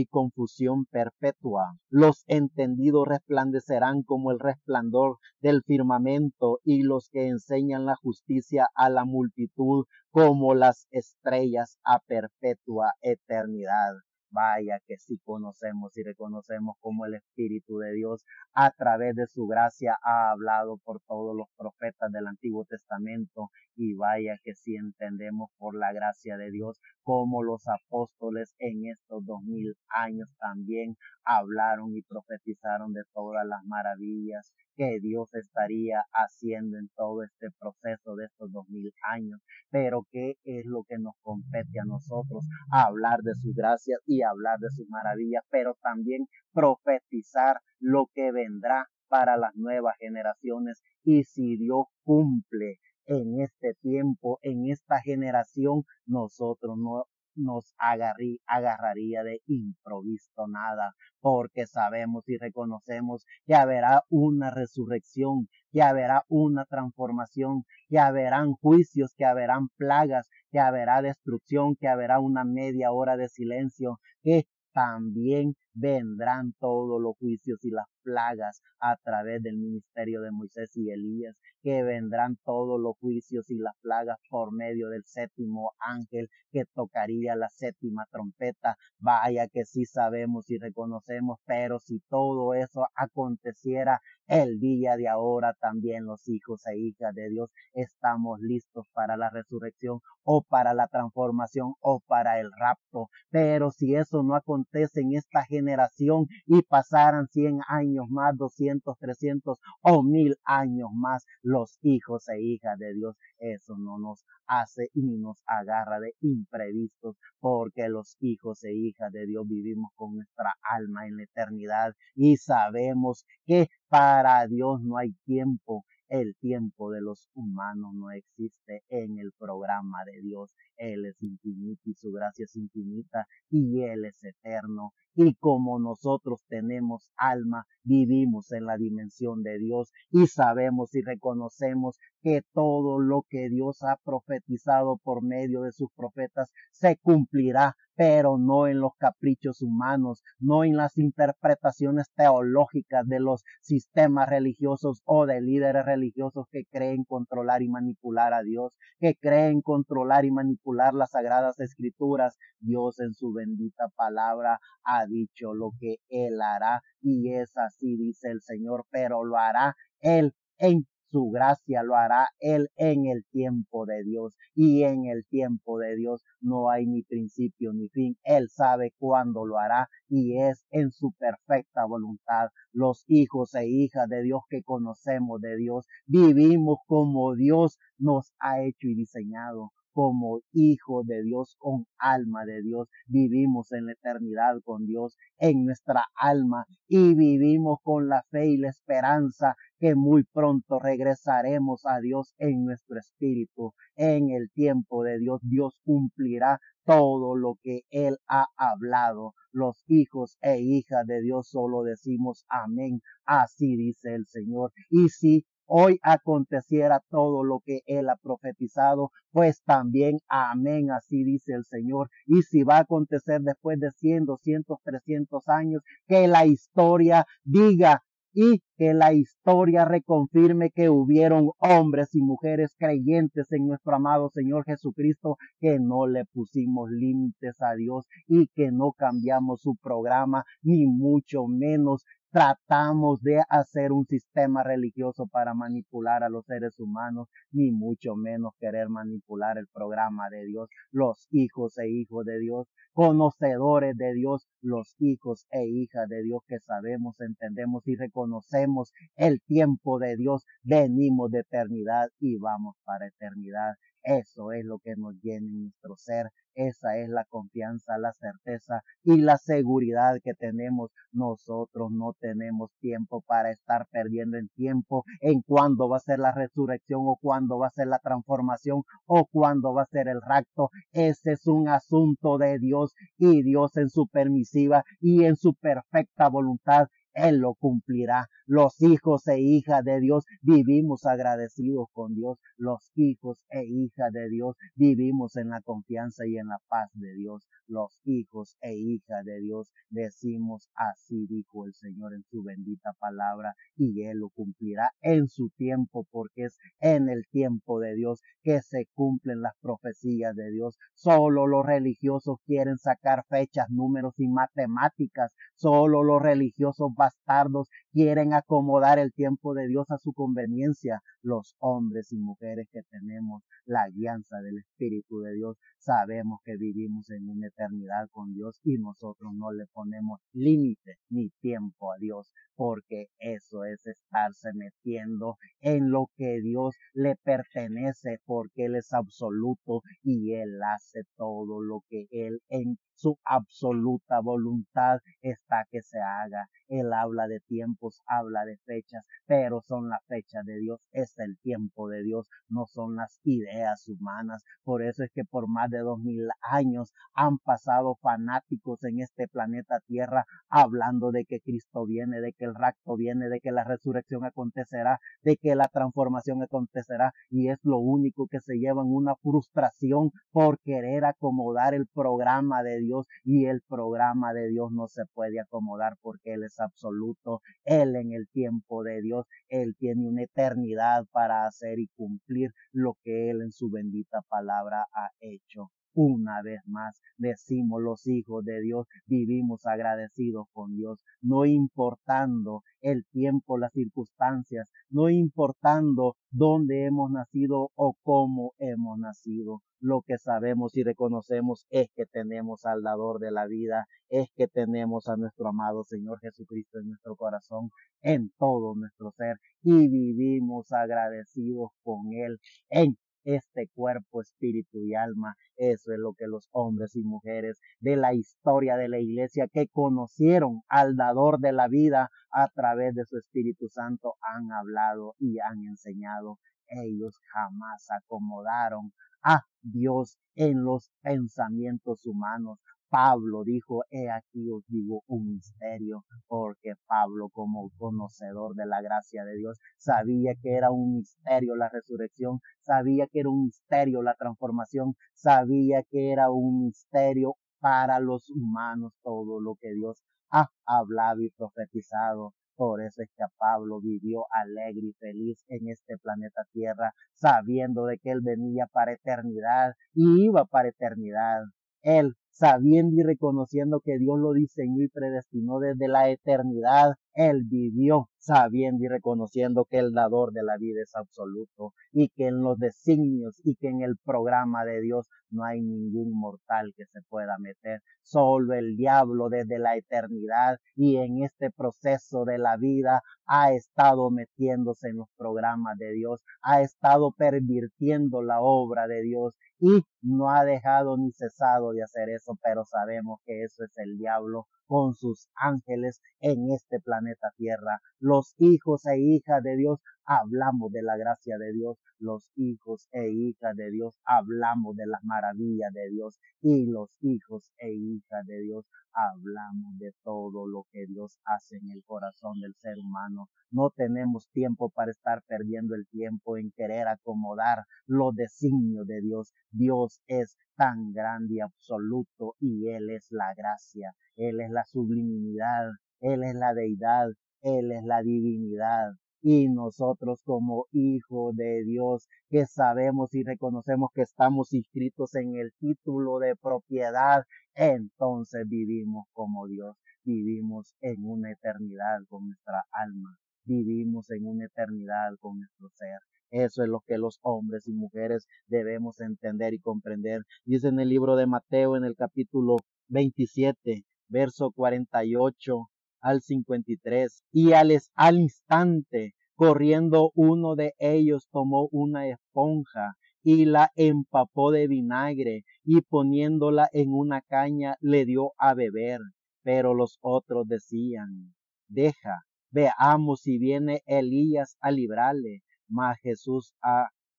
confusión perpetua. Los entendidos resplandecerán como el resplandor del firmamento, y los que enseñan la justicia a la multitud como las estrellas a perpetua eternidad. Vaya que sí conocemos y reconocemos como el Espíritu de Dios a través de su gracia ha hablado por todos los profetas del Antiguo Testamento, y vaya que sí entendemos por la gracia de Dios como los apóstoles en estos 2000 años también hablaron y profetizaron de todas las maravillas que Dios estaría haciendo en todo este proceso de estos 2000 años. Pero ¿qué es lo que nos compete a nosotros? Hablar de su gracia y hablar de sus maravillas, pero también profetizar lo que vendrá para las nuevas generaciones. Y si Dios cumple en este tiempo, en esta generación, nosotros no nos agarraría de improviso nada, porque sabemos y reconocemos que habrá una resurrección, que habrá una transformación, que habrán juicios, que habrán plagas, que habrá destrucción, que habrá una media hora de silencio, que también vendrán todos los juicios y las plagas a través del ministerio de Moisés y Elías, que vendrán todos los juicios y las plagas por medio del séptimo ángel que tocaría la séptima trompeta. Vaya que sí sabemos y reconocemos, pero si todo eso aconteciera el día de ahora, también los hijos e hijas de Dios estamos listos para la resurrección o para la transformación o para el rapto. Pero si eso no acontece en esta generación y pasaran 100 años más, 200, 300 o 1000 años más, los hijos e hijas de Dios, eso no nos hace y nos agarra de imprevistos, porque los hijos e hijas de Dios vivimos con nuestra alma en la eternidad y sabemos que para Dios no hay tiempo. El tiempo de los humanos no existe en el programa de Dios. Él es infinito y su gracia es infinita y Él es eterno. Y como nosotros tenemos alma, vivimos en la dimensión de Dios y sabemos y reconocemos que todo lo que Dios ha profetizado por medio de sus profetas se cumplirá, pero no en los caprichos humanos, no en las interpretaciones teológicas de los sistemas religiosos o de líderes religiosos que creen controlar y manipular a Dios, que creen controlar y manipular las sagradas escrituras. Dios en su bendita palabra ha dicho lo que Él hará y es así, dice el Señor, pero lo hará Él en su gracia, lo hará Él en el tiempo de Dios, y en el tiempo de Dios no hay ni principio ni fin. Él sabe cuándo lo hará y es en su perfecta voluntad. Los hijos e hijas de Dios que conocemos de Dios, vivimos como Dios nos ha hecho y diseñado. como hijos de Dios, con alma de Dios. Vivimos en la eternidad con Dios en nuestra alma y vivimos con la fe y la esperanza que muy pronto regresaremos a Dios en nuestro espíritu. En el tiempo de Dios, Dios cumplirá todo lo que Él ha hablado. Los hijos e hijas de Dios solo decimos amén. Así dice el Señor. Y si hoy aconteciera todo lo que Él ha profetizado, pues también amén, así dice el Señor. Y si va a acontecer después de 100, 200, 300 años, que la historia diga y que la historia reconfirme que hubieron hombres y mujeres creyentes en nuestro amado Señor Jesucristo, que no le pusimos límites a Dios y que no cambiamos su programa, ni mucho menos tratamos de hacer un sistema religioso para manipular a los seres humanos, ni mucho menos querer manipular el programa de Dios. Los hijos e hijos de Dios, conocedores de Dios, los hijos e hijas de Dios que sabemos, entendemos y reconocemos el tiempo de Dios, venimos de eternidad y vamos para eternidad. Eso es lo que nos llena en nuestro ser. Esa es la confianza, la certeza y la seguridad que tenemos. Nosotros no tenemos tiempo para estar perdiendo el tiempo en cuándo va a ser la resurrección o cuándo va a ser la transformación o cuándo va a ser el rapto. Ese es un asunto de Dios y Dios en su permisiva y en su perfecta voluntad Él lo cumplirá. Los hijos e hijas de Dios vivimos agradecidos con Dios. Los hijos e hijas de Dios vivimos en la confianza y en la paz de Dios. Los hijos e hijas de Dios decimos, así dijo el Señor en su bendita palabra, y Él lo cumplirá en su tiempo, porque es en el tiempo de Dios que se cumplen las profecías de Dios. Solo los religiosos quieren sacar fechas, números y matemáticas. Solo los religiosos bastardos quieren acomodar el tiempo de Dios a su conveniencia. Los hombres y mujeres que tenemos la guianza del Espíritu de Dios, sabemos que vivimos en una eternidad con Dios y nosotros no le ponemos límite ni tiempo a Dios, porque eso es estarse metiendo en lo que Dios le pertenece, porque Él es absoluto y Él hace todo lo que Él en su absoluta voluntad está que se haga. Él habla de tiempos, habla de fechas, pero son las fechas de Dios, es el tiempo de Dios, no son las ideas humanas. Por eso es que por más de 2000 años han pasado fanáticos en este planeta Tierra hablando de que Cristo viene, de que el rapto viene, de que la resurrección acontecerá, de que la transformación acontecerá, y es lo único que se llevan, una frustración por querer acomodar el programa de Dios, y el programa de Dios no se puede acomodar porque Él es absoluto. Él en el tiempo de Dios, Él tiene una eternidad para hacer y cumplir lo que Él en su bendita palabra ha hecho. Una vez más decimos, los hijos de Dios vivimos agradecidos con Dios, no importando el tiempo, las circunstancias, no importando dónde hemos nacido o cómo hemos nacido. Lo que sabemos y reconocemos es que tenemos al dador de la vida, es que tenemos a nuestro amado Señor Jesucristo en nuestro corazón, en todo nuestro ser, y vivimos agradecidos con Él en este cuerpo, espíritu y alma. Eso es lo que los hombres y mujeres de la historia de la iglesia que conocieron al dador de la vida a través de su Espíritu Santo han hablado y han enseñado. Ellos jamás acomodaron a Dios en los pensamientos humanos. Pablo dijo, he aquí os digo un misterio, porque Pablo, como conocedor de la gracia de Dios, sabía que era un misterio la resurrección, sabía que era un misterio la transformación, sabía que era un misterio para los humanos todo lo que Dios ha hablado y profetizado. Por eso es que Pablo vivió alegre y feliz en este planeta Tierra, sabiendo de que él venía para eternidad y iba para eternidad. Él sabiendo y reconociendo que Dios lo diseñó y predestinó desde la eternidad. Él vivió sabiendo y reconociendo que el dador de la vida es absoluto y que en los designios y que en el programa de Dios no hay ningún mortal que se pueda meter. Solo el diablo desde la eternidad y en este proceso de la vida ha estado metiéndose en los programas de Dios, ha estado pervirtiendo la obra de Dios y no ha dejado ni cesado de hacer eso, pero sabemos que eso es el diablo con sus ángeles en este planeta Tierra. Los hijos e hijas de Dios hablamos de la gracia de Dios, los hijos e hijas de Dios hablamos de las maravillas de Dios y los hijos e hijas de Dios hablamos de todo lo que Dios hace en el corazón del ser humano. No tenemos tiempo para estar perdiendo el tiempo en querer acomodar los designios de Dios. Dios es tan grande y absoluto y Él es la gracia, Él es la sublimidad, Él es la deidad, Él es la divinidad. Y nosotros como hijos de Dios que sabemos y reconocemos que estamos inscritos en el título de propiedad, entonces vivimos como Dios, vivimos en una eternidad con nuestra alma, vivimos en una eternidad con nuestro ser. Eso es lo que los hombres y mujeres debemos entender y comprender. Dice en el libro de Mateo, en el capítulo 27, verso 48 al 53. Y al instante, corriendo uno de ellos, tomó una esponja y la empapó de vinagre y poniéndola en una caña le dio a beber. Pero los otros decían, deja, veamos si viene Elías a librarle. Mas Jesús,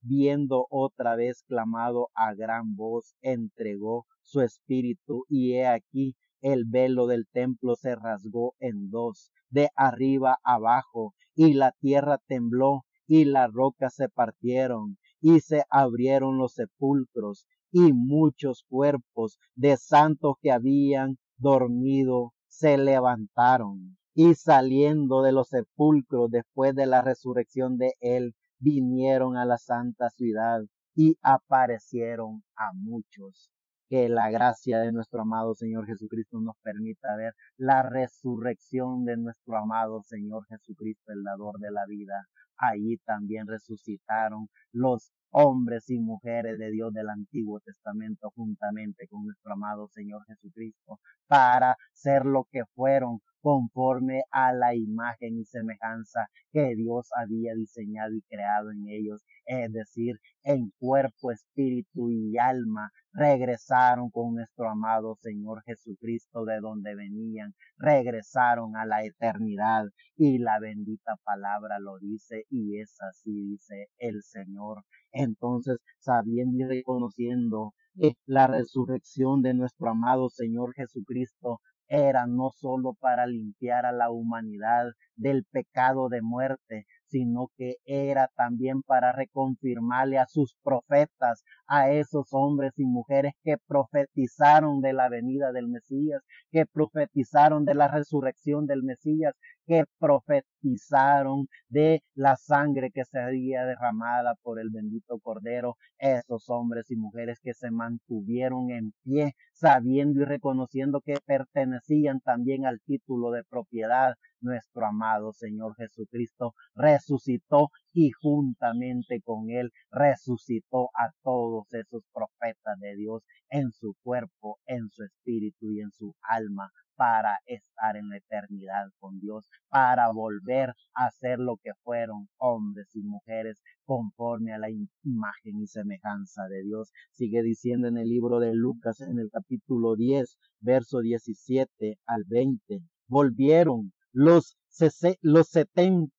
viendo otra vez clamado a gran voz, entregó su espíritu, y he aquí el velo del templo se rasgó en dos, de arriba abajo, y la tierra tembló, y las rocas se partieron, y se abrieron los sepulcros, y muchos cuerpos de santos que habían dormido se levantaron. Y saliendo de los sepulcros después de la resurrección de él, vinieron a la santa ciudad y aparecieron a muchos. Que la gracia de nuestro amado Señor Jesucristo nos permita ver la resurrección de nuestro amado Señor Jesucristo, el dador de la vida. Allí también resucitaron los hombres y mujeres de Dios del Antiguo Testamento juntamente con nuestro amado Señor Jesucristo para ser lo que fueron conforme a la imagen y semejanza que Dios había diseñado y creado en ellos, es decir, en cuerpo, espíritu y alma, regresaron con nuestro amado Señor Jesucristo de donde venían, regresaron a la eternidad y la bendita palabra lo dice y es así, dice el Señor. Entonces, sabiendo y reconociendo que la resurrección de nuestro amado Señor Jesucristo era no solo para limpiar a la humanidad del pecado de muerte, sino que era también para reconfirmarle a sus profetas, a esos hombres y mujeres que profetizaron de la venida del Mesías, que profetizaron de la resurrección del Mesías, que profetizaron de la sangre que sería derramada por el bendito Cordero, esos hombres y mujeres que se mantuvieron en pie, sabiendo y reconociendo que pertenecían también al título de propiedad. Nuestro amado Señor Jesucristo resucitó y juntamente con él resucitó a todos esos profetas de Dios en su cuerpo, en su espíritu y en su alma, para estar en la eternidad con Dios, para volver a ser lo que fueron hombres y mujeres conforme a la imagen y semejanza de Dios. Sigue diciendo en el libro de Lucas, en el capítulo 10, verso 17 al 20. Volvieron los 70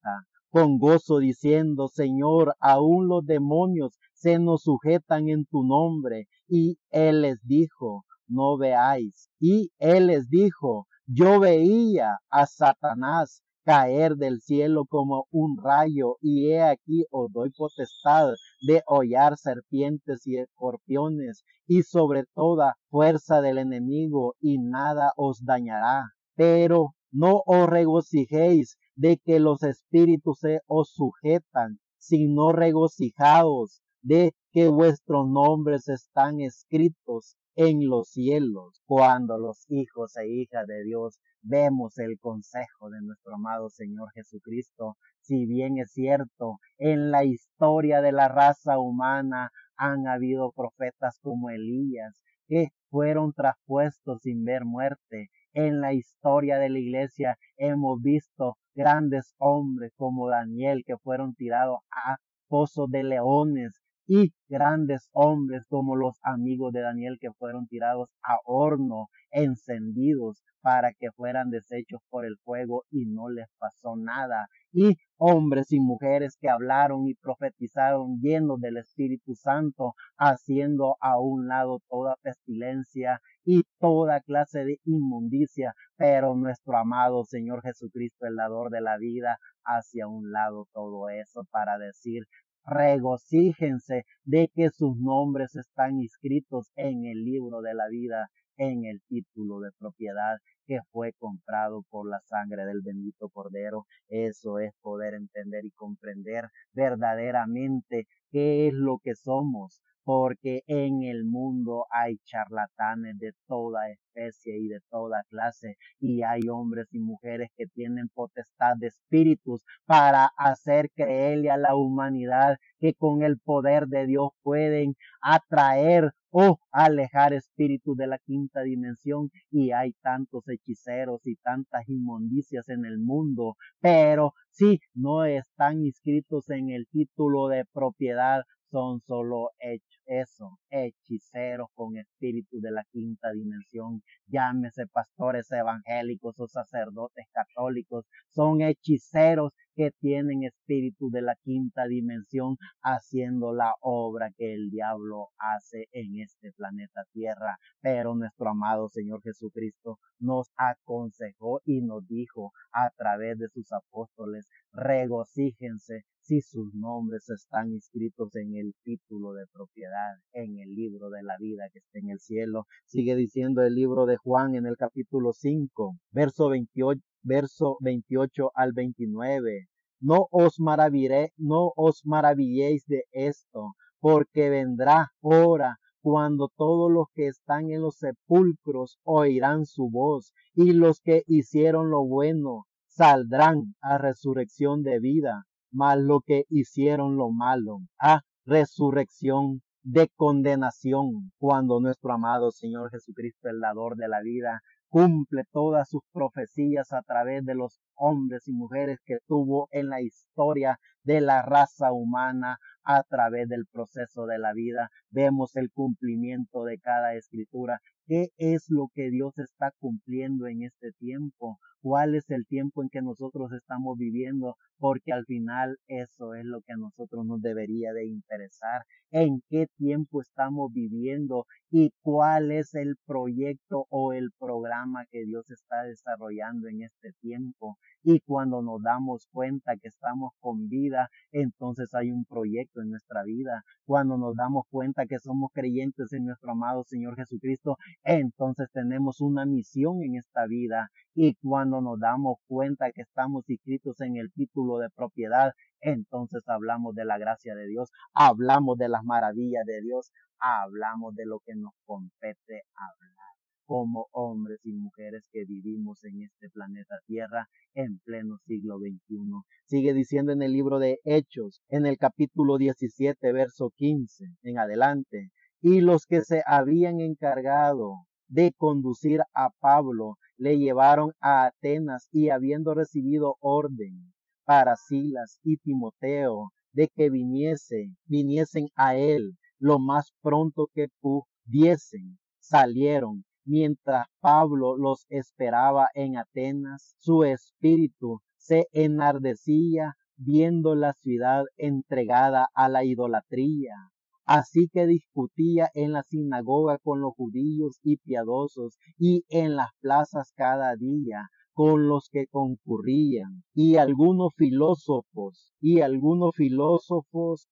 con gozo diciendo, Señor, aún los demonios se nos sujetan en tu nombre. Y él les dijo, no veáis. Y él les dijo, yo veía a Satanás caer del cielo como un rayo, y he aquí os doy potestad de hollar serpientes y escorpiones, y sobre toda fuerza del enemigo, y nada os dañará. Pero no os regocijéis de que los espíritus se os sujetan, sino regocijaos de que vuestros nombres están escritos en los cielos, cuando los hijos e hijas de Dios vemos el consejo de nuestro amado Señor Jesucristo. Si bien es cierto, en la historia de la raza humana han habido profetas como Elías, que fueron traspuestos sin ver muerte. En la historia de la iglesia hemos visto grandes hombres como Daniel que fueron tirados a pozos de leones y grandes hombres como los amigos de Daniel que fueron tirados a horno encendidos para que fueran deshechos por el fuego y no les pasó nada. Y hombres y mujeres que hablaron y profetizaron llenos del Espíritu Santo, haciendo a un lado toda pestilencia y toda clase de inmundicia, pero nuestro amado Señor Jesucristo, el dador de la vida, hacia un lado todo eso para decir: regocíjense de que sus nombres están inscritos en el libro de la vida, en el título de propiedad que fue comprado por la sangre del bendito Cordero. Eso es poder entender y comprender verdaderamente qué es lo que somos, porque en el mundo hay charlatanes de toda especie y de toda clase, y hay hombres y mujeres que tienen potestad de espíritus para hacer creerle a la humanidad que con el poder de Dios pueden atraer o alejar espíritus de la quinta dimensión, y hay tantos hechiceros y tantas inmundicias en el mundo, pero si no están inscritos en el título de propiedad, son solo hechiceros con espíritu de la quinta dimensión. Llámese pastores evangélicos o sacerdotes católicos, son hechiceros que tienen espíritu de la quinta dimensión haciendo la obra que el diablo hace en este planeta Tierra. Pero nuestro amado Señor Jesucristo nos aconsejó y nos dijo a través de sus apóstoles: regocíjense si sus nombres están inscritos en el título de propiedad, en el libro de la vida que está en el cielo. Sigue diciendo el libro de Juan en el capítulo 5, verso 28 al 29. No os maravilléis de esto, porque vendrá hora cuando todos los que están en los sepulcros oirán su voz, y los que hicieron lo bueno saldrán a resurrección de vida, mas los que hicieron lo malo a resurrección de condenación, cuando nuestro amado Señor Jesucristo, el dador de la vida, cumple todas sus profecías a través de los hombres y mujeres que tuvo en la historia de la raza humana. A través del proceso de la vida vemos el cumplimiento de cada escritura. ¿Qué es lo que Dios está cumpliendo en este tiempo? ¿Cuál es el tiempo en que nosotros estamos viviendo? Porque al final eso es lo que a nosotros nos debería de interesar. ¿En qué tiempo estamos viviendo? ¿Y cuál es el proyecto o el programa que Dios está desarrollando en este tiempo? Y cuando nos damos cuenta que estamos con vida, entonces hay un proyecto en nuestra vida. Cuando nos damos cuenta que somos creyentes en nuestro amado Señor Jesucristo, entonces tenemos una misión en esta vida. Y cuando nos damos cuenta que estamos inscritos en el título de propiedad, entonces hablamos de la gracia de Dios, hablamos de las maravillas de Dios, hablamos de lo que nos compete hablar como hombres y mujeres que vivimos en este planeta Tierra en pleno siglo XXI. Sigue diciendo en el libro de Hechos, en el capítulo 17, verso 15 en adelante: y los que se habían encargado de conducir a Pablo le llevaron a Atenas, y habiendo recibido orden para Silas y Timoteo de que viniesen a él lo más pronto que pudiesen, salieron. Mientras Pablo los esperaba en Atenas, su espíritu se enardecía viendo la ciudad entregada a la idolatría. Así que discutía en la sinagoga con los judíos y piadosos, y en las plazas cada día con los que concurrían, y algunos filósofos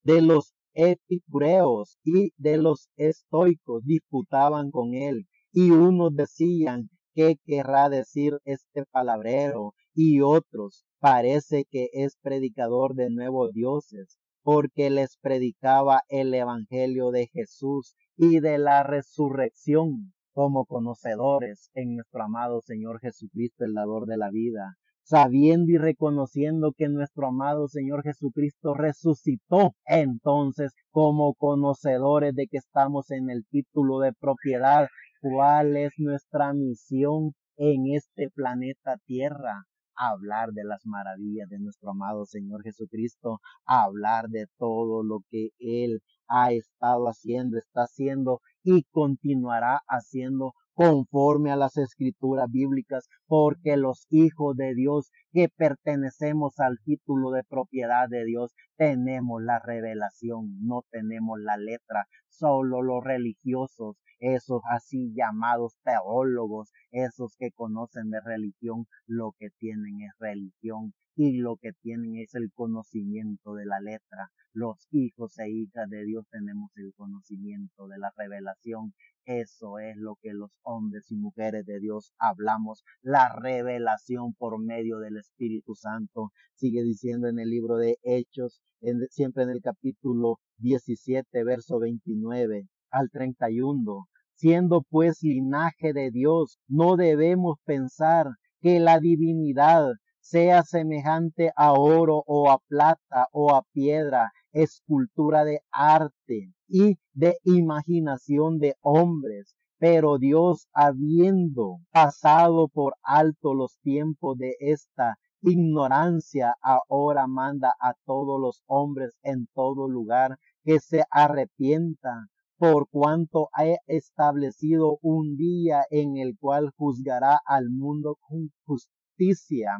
de los epicureos y de los estoicos disputaban con él, y unos decían: ¿qué querrá decir este palabrero? Y otros: parece que es predicador de nuevos dioses. porque les predicaba el evangelio de Jesús y de la resurrección como conocedores en nuestro amado Señor Jesucristo, el dador de la vida, sabiendo y reconociendo que nuestro amado Señor Jesucristo resucitó. Entonces, como conocedores de que estamos en el título de propiedad, ¿cuál es nuestra misión en este planeta Tierra? Hablar de las maravillas de nuestro amado Señor Jesucristo, hablar de todo lo que Él ha estado haciendo, está haciendo y continuará haciendo conforme a las escrituras bíblicas, porque los hijos de Dios que pertenecemos al título de propiedad de Dios, tenemos la revelación, no tenemos la letra. Solo los religiosos, esos así llamados teólogos, esos que conocen de religión, lo que tienen es religión y lo que tienen es el conocimiento de la letra. Los hijos e hijas de Dios tenemos el conocimiento de la revelación. Eso es lo que los hombres y mujeres de Dios hablamos, la revelación por medio del Espíritu Santo. Sigue diciendo en el libro de Hechos, siempre en el capítulo 17, verso 29 al 31. Siendo pues linaje de Dios, no debemos pensar que la divinidad sea semejante a oro o a plata o a piedra, escultura de arte y de imaginación de hombres. Pero Dios, habiendo pasado por alto los tiempos de esta ignorancia, ahora manda a todos los hombres en todo lugar que se arrepientan, por cuanto ha establecido un día en el cual juzgará al mundo con justicia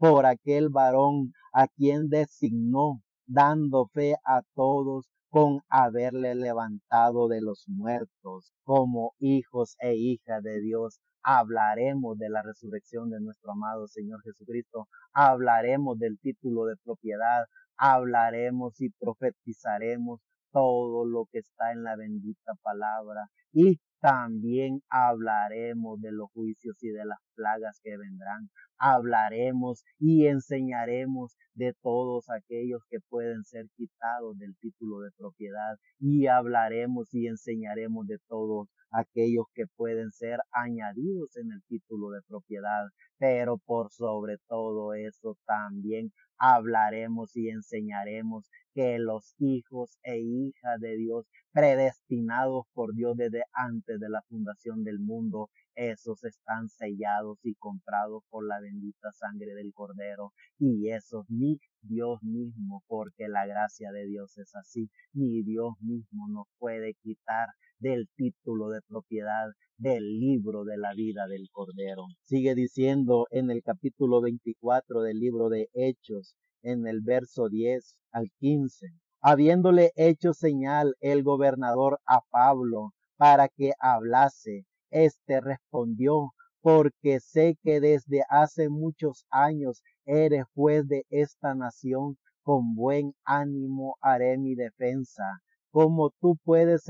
por aquel varón a quien designó, dando fe a todos con haberle levantado de los muertos. Como hijos e hijas de Dios, hablaremos de la resurrección de nuestro amado Señor Jesucristo, hablaremos del título de propiedad, hablaremos y profetizaremos todo lo que está en la bendita palabra y también hablaremos de los juicios y de las plagas que vendrán. Hablaremos y enseñaremos de todos aquellos que pueden ser quitados del título de propiedad y hablaremos y enseñaremos de todos aquellos que pueden ser añadidos en el título de propiedad, pero por sobre todo eso también hablaremos y enseñaremos que los hijos e hijas de Dios predestinados por Dios desde antes de la fundación del mundo, esos están sellados y comprados por la bendita sangre del Cordero, y esos ni Dios mismo, porque la gracia de Dios es así, ni Dios mismo nos puede quitar del título de propiedad del libro de la vida del Cordero. Sigue diciendo en el capítulo 24 del libro de Hechos, en el verso 10 al 15. Habiéndole hecho señal el gobernador a Pablo para que hablase, este respondió, porque sé que desde hace muchos años eres juez de esta nación, con buen ánimo haré mi defensa. Como tú puedes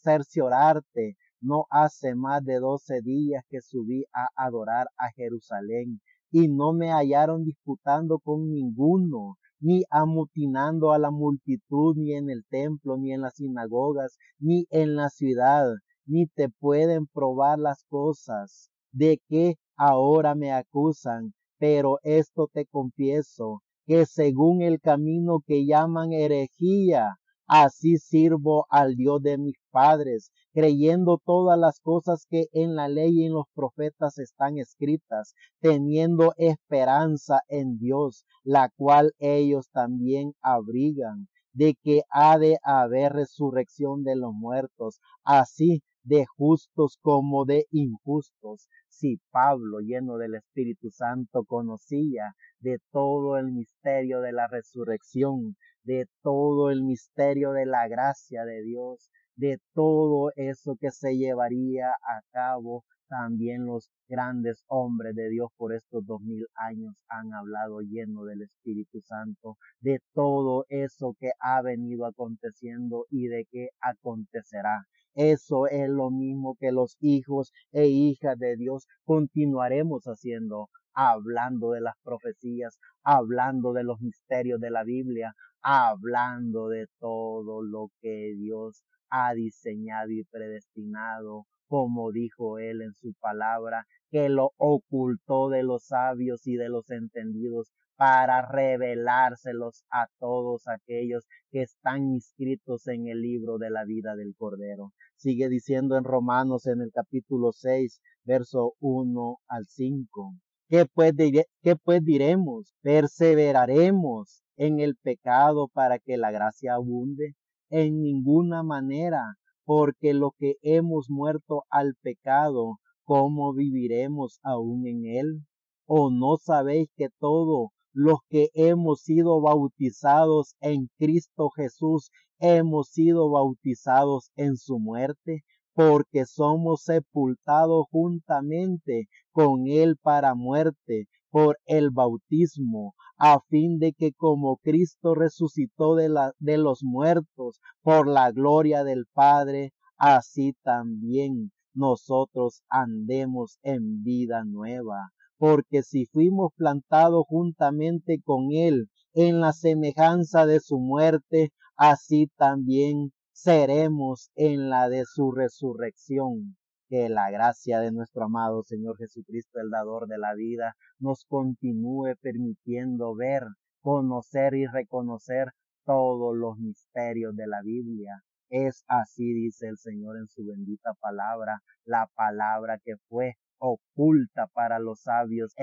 cerciorarte, no hace más de 12 días que subí a adorar a Jerusalén y no me hallaron disputando con ninguno, ni amotinando a la multitud, ni en el templo, ni en las sinagogas, ni en la ciudad, ni te pueden probar las cosas de que ahora me acusan. Pero esto te confieso, que según el camino que llaman herejía, así sirvo al Dios de mis padres, creyendo todas las cosas que en la ley y en los profetas están escritas, teniendo esperanza en Dios, la cual ellos también abrigan, de que ha de haber resurrección de los muertos, así de justos como de injustos. Si Pablo, lleno del Espíritu Santo, conocía de todo el misterio de la resurrección, de todo el misterio de la gracia de Dios, de todo eso que se llevaría a cabo También los grandes hombres de Dios por estos 2000 años han hablado lleno del Espíritu Santo, de todo eso que ha venido aconteciendo y de que acontecerá. Eso es lo mismo que los hijos e hijas de Dios continuaremos haciendo, hablando de las profecías, hablando de los misterios de la Biblia, hablando de todo lo que Dios ha diseñado y predestinado, como dijo él en su palabra, que lo ocultó de los sabios y de los entendidos para revelárselos a todos aquellos que están inscritos en el libro de la vida del Cordero. Sigue diciendo en Romanos en el capítulo 6, verso 1 al 5. ¿Qué pues diremos? ¿Perseveraremos en el pecado para que la gracia abunde? En ninguna manera, porque lo que hemos muerto al pecado, ¿cómo viviremos aún en él? ¿O no sabéis que todos los que hemos sido bautizados en Cristo Jesús, hemos sido bautizados en su muerte? Porque somos sepultados juntamente con él para muerte por el bautismo, a fin de que como Cristo resucitó de los muertos por la gloria del Padre, así también nosotros andemos en vida nueva. Porque si fuimos plantados juntamente con él en la semejanza de su muerte, así también seremos en la de su resurrección. Que la gracia de nuestro amado Señor Jesucristo, el dador de la vida, nos continúe permitiendo ver, conocer y reconocer todos los misterios de la Biblia. Es así, dice el Señor en su bendita palabra, la palabra que fue oculta para los sabios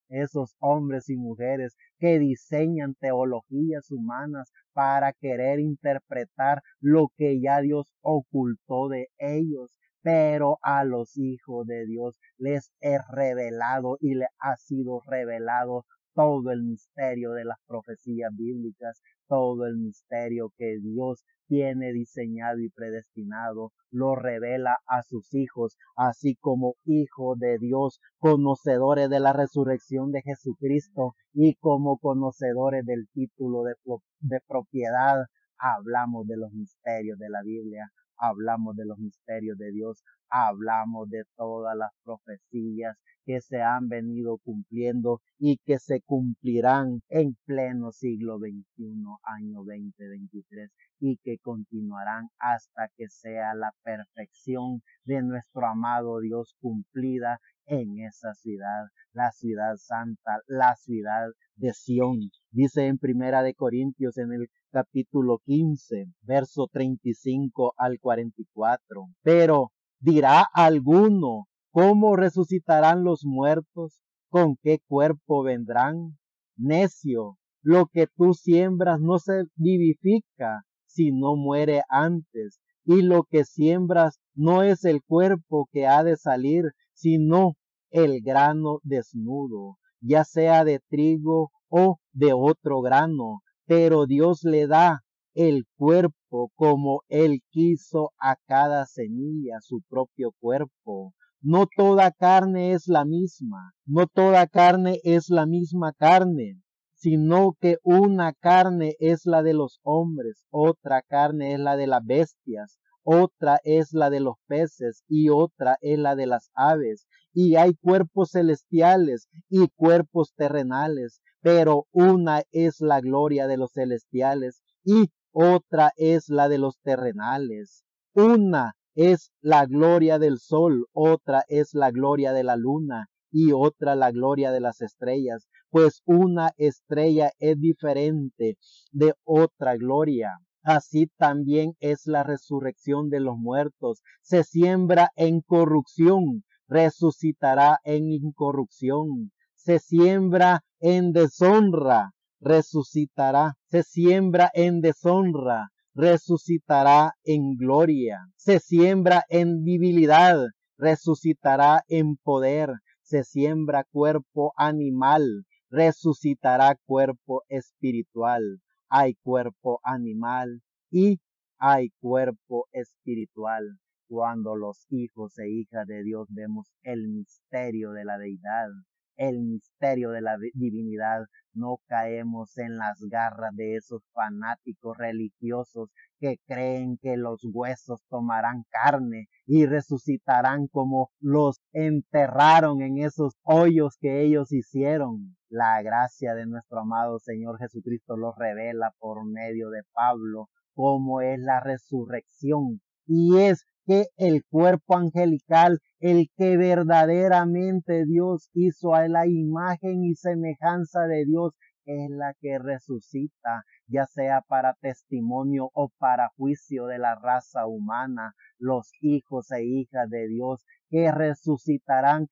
esos hombres y mujeres que diseñan teologías humanas para querer interpretar lo que ya Dios ocultó de ellos. Pero a los hijos de Dios les es revelado y les ha sido revelado todo el misterio de las profecías bíblicas, todo el misterio que Dios tiene diseñado y predestinado, lo revela a sus hijos, así como hijos de Dios, conocedores de la resurrección de Jesucristo y como conocedores del título de propiedad. Hablamos de los misterios de la Biblia, hablamos de los misterios de Dios, hablamos de todas las profecías que se han venido cumpliendo y que se cumplirán en pleno siglo XXI, año 2023, y que continuarán hasta que sea la perfección de nuestro amado Dios cumplida en esa ciudad, la ciudad santa, la ciudad de Sión. Dice en Primera de Corintios en el capítulo 15, verso 35 al 44. Pero dirá alguno, ¿cómo resucitarán los muertos? ¿Con qué cuerpo vendrán? Necio, lo que tú siembras no se vivifica, sino muere antes. Y lo que siembras no es el cuerpo que ha de salir, sino el grano desnudo, ya sea de trigo o de otro grano. Pero Dios le da el cuerpo como Él quiso a cada semilla, su propio cuerpo. No toda carne es la misma, no toda carne es la misma carne, sino que una carne es la de los hombres, otra carne es la de las bestias, otra es la de los peces y otra es la de las aves. Y hay cuerpos celestiales y cuerpos terrenales, pero una es la gloria de los celestiales y otra es la de los terrenales. Una es la gloria del sol, otra es la gloria de la luna y otra la gloria de las estrellas, pues una estrella es diferente de otra gloria. Así también es la resurrección de los muertos. Se siembra en corrupción, resucitará en incorrupción. Se siembra en deshonra, resucitará. Se siembra en deshonra, resucitará en gloria. Se siembra en debilidad, resucitará en poder. Se siembra cuerpo animal, resucitará cuerpo espiritual. Hay cuerpo animal y hay cuerpo espiritual. cuando los hijos e hijas de Dios vemos el misterio de la deidad, el misterio de la divinidad, no caemos en las garras de esos fanáticos religiosos que creen que los huesos tomarán carne y resucitarán como los enterraron en esos hoyos que ellos hicieron. La gracia de nuestro amado Señor Jesucristo lo revela por medio de Pablo, cómo es la resurrección, y es que el cuerpo angelical, el que verdaderamente Dios hizo a la imagen y semejanza de Dios, es la que resucita, ya sea para testimonio o para juicio de la raza humana. Los hijos e hijas de Dios que resucitarán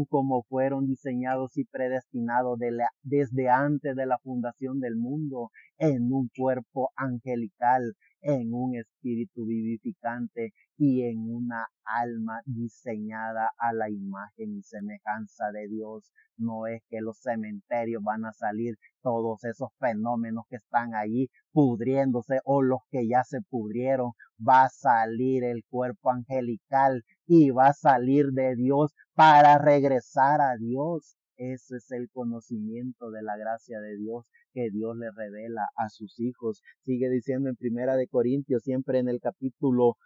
como fueron diseñados y predestinados desde antes de la fundación del mundo, en un cuerpo angelical, en un espíritu vivificante y en una alma diseñada a la imagen y semejanza de Dios. No es que los cementerios van a salir todos esos fenómenos que están allí pudriéndose o los que ya se pudrieron. Va a salir el cuerpo angelical y va a salir de Dios para regresar a Dios. Ese es el conocimiento de la gracia de Dios que Dios le revela a sus hijos. Sigue diciendo en Primera de Corintios, siempre en el capítulo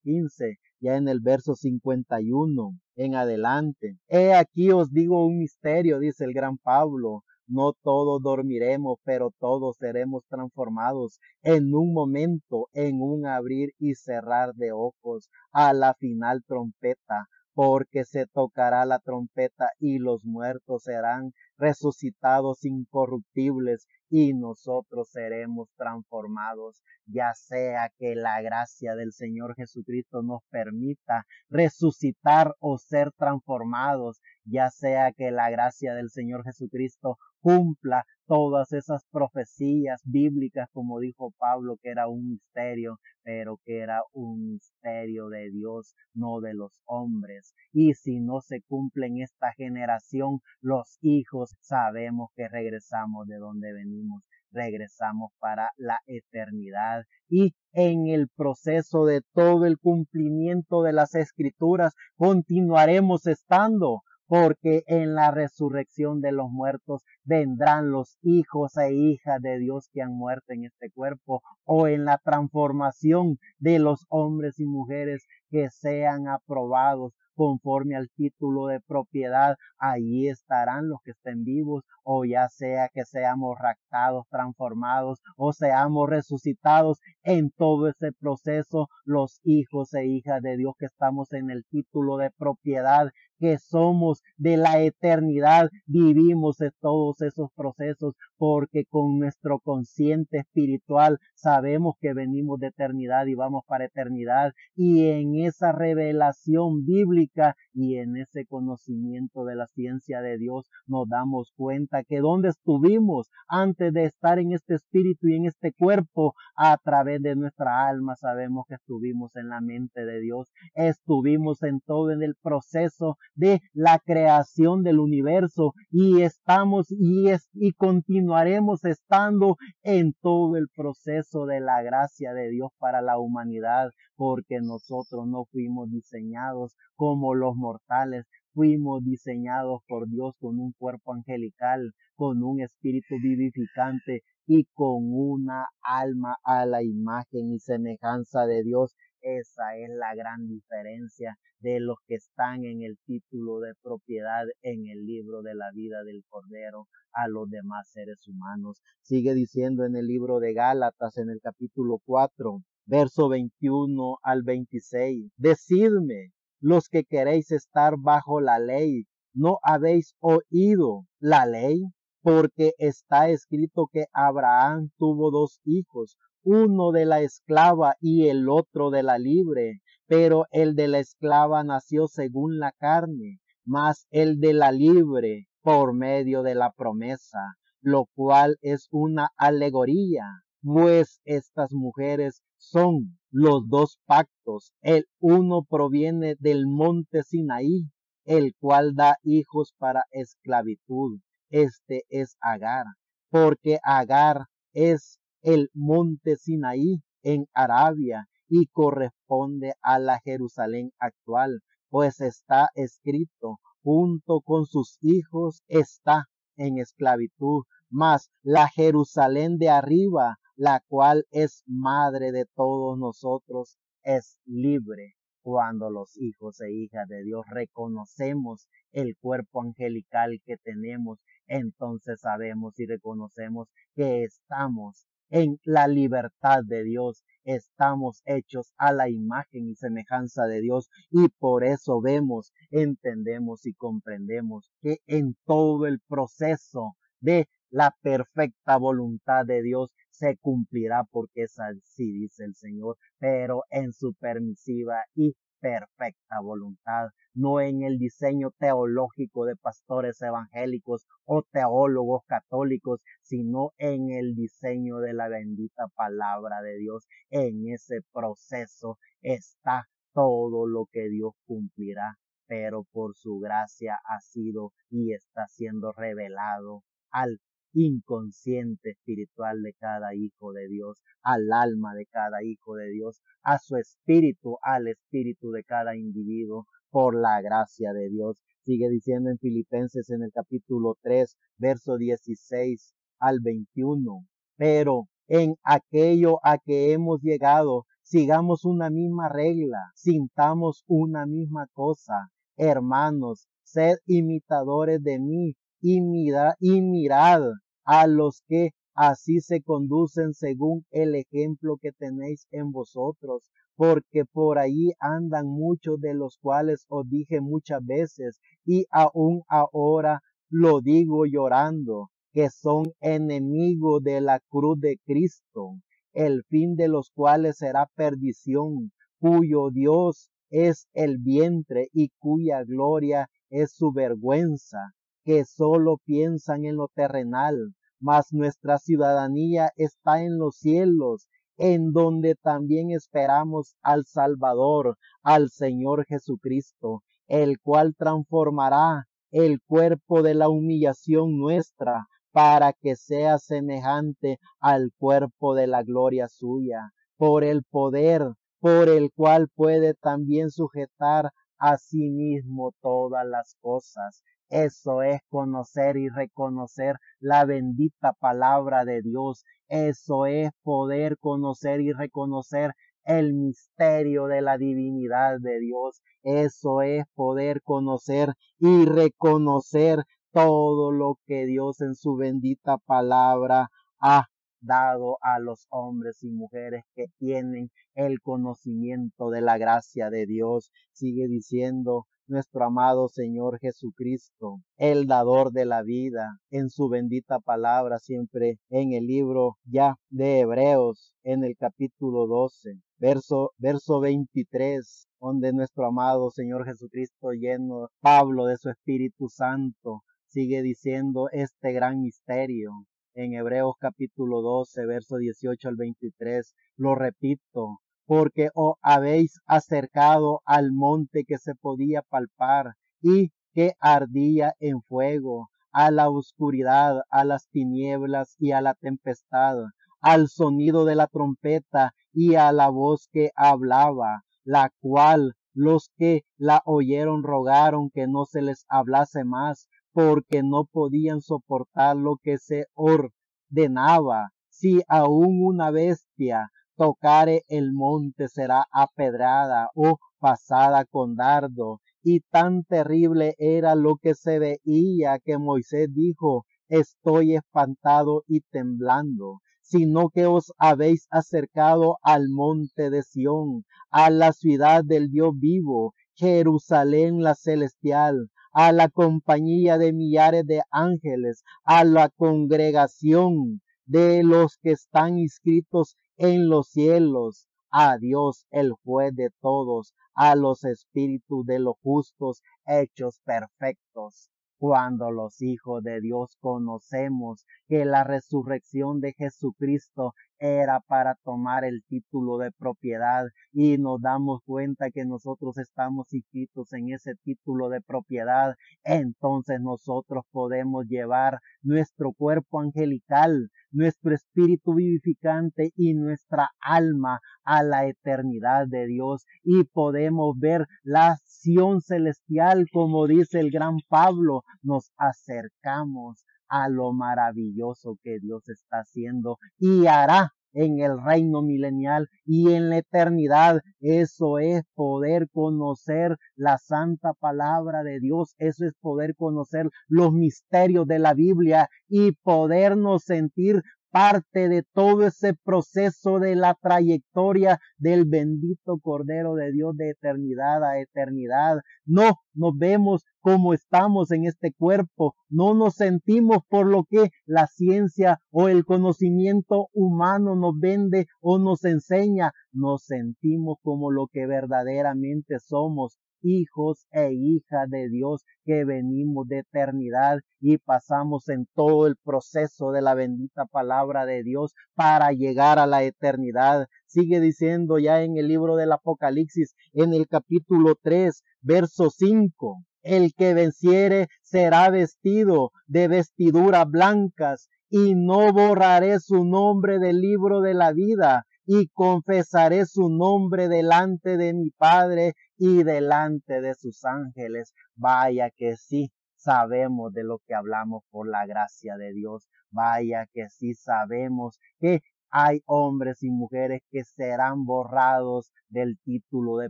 15, ya en el verso 51 en adelante. He aquí os digo un misterio, dice el gran Pablo. No todos dormiremos, pero todos seremos transformados en un momento, en un abrir y cerrar de ojos, a la final trompeta, porque se tocará la trompeta y los muertos serán resucitados incorruptibles y nosotros seremos transformados, ya sea que la gracia del Señor Jesucristo nos permita resucitar o ser transformados, ya sea que la gracia del Señor Jesucristo cumpla todas esas profecías bíblicas, como dijo Pablo, que era un misterio, pero que era un misterio de Dios, no de los hombres. Y si no se cumple en esta generación, los hijos sabemos que regresamos de donde venimos, regresamos para la eternidad. Y en el proceso de todo el cumplimiento de las escrituras continuaremos estando, porque en la resurrección de los muertos vendrán los hijos e hijas de Dios que han muerto en este cuerpo, o en la transformación de los hombres y mujeres que sean aprobados conforme al título de propiedad. Allí estarán los que estén vivos, o ya sea que seamos raptados, transformados o seamos resucitados. En todo ese proceso, los hijos e hijas de Dios que estamos en el título de propiedad, que somos de la eternidad, vivimos en todos esos procesos, porque con nuestro consciente espiritual sabemos que venimos de eternidad y vamos para eternidad, y en esa revelación bíblica y en ese conocimiento de la ciencia de Dios nos damos cuenta que donde estuvimos antes de estar en este espíritu y en este cuerpo, a través de nuestra alma sabemos que estuvimos en la mente de Dios, estuvimos en todo en el proceso de la creación del universo, y estamos y continuaremos estando en todo el proceso de la gracia de Dios para la humanidad, porque nosotros no fuimos diseñados como los mortales, fuimos diseñados por Dios con un cuerpo angelical, con un espíritu vivificante y con una alma a la imagen y semejanza de Dios. Esa es la gran diferencia de los que están en el título de propiedad en el libro de la vida del Cordero a los demás seres humanos. Sigue diciendo en el libro de Gálatas, en el capítulo 4, verso 21 al 26. Decidme, los que queréis estar bajo la ley, ¿no habéis oído la ley? Porque está escrito que Abraham tuvo dos hijos, uno de la esclava y el otro de la libre, pero el de la esclava nació según la carne, mas el de la libre por medio de la promesa, lo cual es una alegoría, pues estas mujeres son los dos pactos. El uno proviene del monte Sinaí, el cual da hijos para esclavitud. Este es Agar, porque Agar es el monte Sinaí en Arabia y corresponde corresponde a la Jerusalén actual, pues está escrito, junto con sus hijos está en esclavitud, mas la Jerusalén de arriba, la cual es madre de todos nosotros, es libre. Cuando los hijos e hijas de Dios reconocemos el cuerpo angelical que tenemos, entonces sabemos y reconocemos que estamos en la libertad de Dios, estamos hechos a la imagen y semejanza de Dios, y por eso vemos, entendemos y comprendemos que en todo el proceso de la perfecta voluntad de Dios se cumplirá, porque es así dice el Señor, pero en su permisiva y perfecta voluntad, no en el diseño teológico de pastores evangélicos o teólogos católicos, sino en el diseño de la bendita palabra de Dios. En ese proceso está todo lo que Dios cumplirá, pero por su gracia ha sido y está siendo revelado al inconsciente espiritual de cada hijo de Dios, al alma de cada hijo de Dios, a su espíritu, al espíritu de cada individuo, por la gracia de Dios. Sigue diciendo en Filipenses en el capítulo 3, verso 16 al 21. Pero en aquello a que hemos llegado, sigamos una misma regla, sintamos una misma cosa. Hermanos, sed imitadores de mí y mirad a los que así se conducen según el ejemplo que tenéis en vosotros, porque por allí andan muchos de los cuales os dije muchas veces, y aún ahora lo digo llorando, que son enemigos de la cruz de Cristo, el fin de los cuales será perdición, cuyo Dios es el vientre y cuya gloria es su vergüenza, que solo piensan en lo terrenal, mas nuestra ciudadanía está en los cielos, en donde también esperamos al Salvador, al Señor Jesucristo, el cual transformará el cuerpo de la humillación nuestra para que sea semejante al cuerpo de la gloria suya, por el poder por el cual puede también sujetar a sí mismo todas las cosas. Eso es conocer y reconocer la bendita palabra de Dios. Eso es poder conocer y reconocer el misterio de la divinidad de Dios. Eso es poder conocer y reconocer todo lo que Dios en su bendita palabra ha dado a los hombres y mujeres que tienen el conocimiento de la gracia de Dios. Sigue diciendo nuestro amado Señor Jesucristo, el dador de la vida, en su bendita palabra, siempre en el libro ya de Hebreos, en el capítulo 12, verso 23, donde nuestro amado Señor Jesucristo, lleno Pablo de su Espíritu Santo, sigue diciendo este gran misterio. En Hebreos capítulo 12, verso 18 al 23, lo repito, porque os habéis acercado al monte que se podía palpar y que ardía en fuego, a la oscuridad, a las tinieblas y a la tempestad, al sonido de la trompeta y a la voz que hablaba, la cual los que la oyeron rogaron que no se les hablase más, porque no podían soportar lo que se ordenaba. Si aún una bestia tocare el monte será apedrada o pasada con dardo. Y tan terrible era lo que se veía que Moisés dijo, estoy espantado y temblando, sino que os habéis acercado al monte de Sión, a la ciudad del Dios vivo, Jerusalén la celestial, a la compañía de millares de ángeles, a la congregación de los que están inscritos en los cielos, a Dios el juez de todos, a los espíritus de los justos hechos perfectos. Cuando los hijos de Dios conocemos que la resurrección de Jesucristo era para tomar el título de propiedad y nos damos cuenta que nosotros estamos inscritos en ese título de propiedad, entonces nosotros podemos llevar nuestro cuerpo angelical, nuestro espíritu vivificante y nuestra alma a la eternidad de Dios, y podemos ver la acción celestial, como dice el gran Pablo, nos acercamos a lo maravilloso que Dios está haciendo y hará en el reino milenial y en la eternidad. Eso es poder conocer la santa palabra de Dios. Eso es poder conocer los misterios de la Biblia y podernos sentir parte de todo ese proceso de la trayectoria del bendito Cordero de Dios de eternidad a eternidad. No nos vemos como estamos en este cuerpo, no nos sentimos por lo que la ciencia o el conocimiento humano nos vende o nos enseña, nos sentimos como lo que verdaderamente somos, hijos e hijas de Dios, que venimos de eternidad y pasamos en todo el proceso de la bendita palabra de Dios para llegar a la eternidad. Sigue diciendo ya en el libro del Apocalipsis, en el capítulo 3, verso 5. El que venciere será vestido de vestiduras blancas, y no borraré su nombre del libro de la vida, y confesaré su nombre delante de mi Padre y delante de sus ángeles. Vaya que sí sabemos de lo que hablamos por la gracia de Dios. Vaya que sí sabemos que hay hombres y mujeres que serán borrados del título de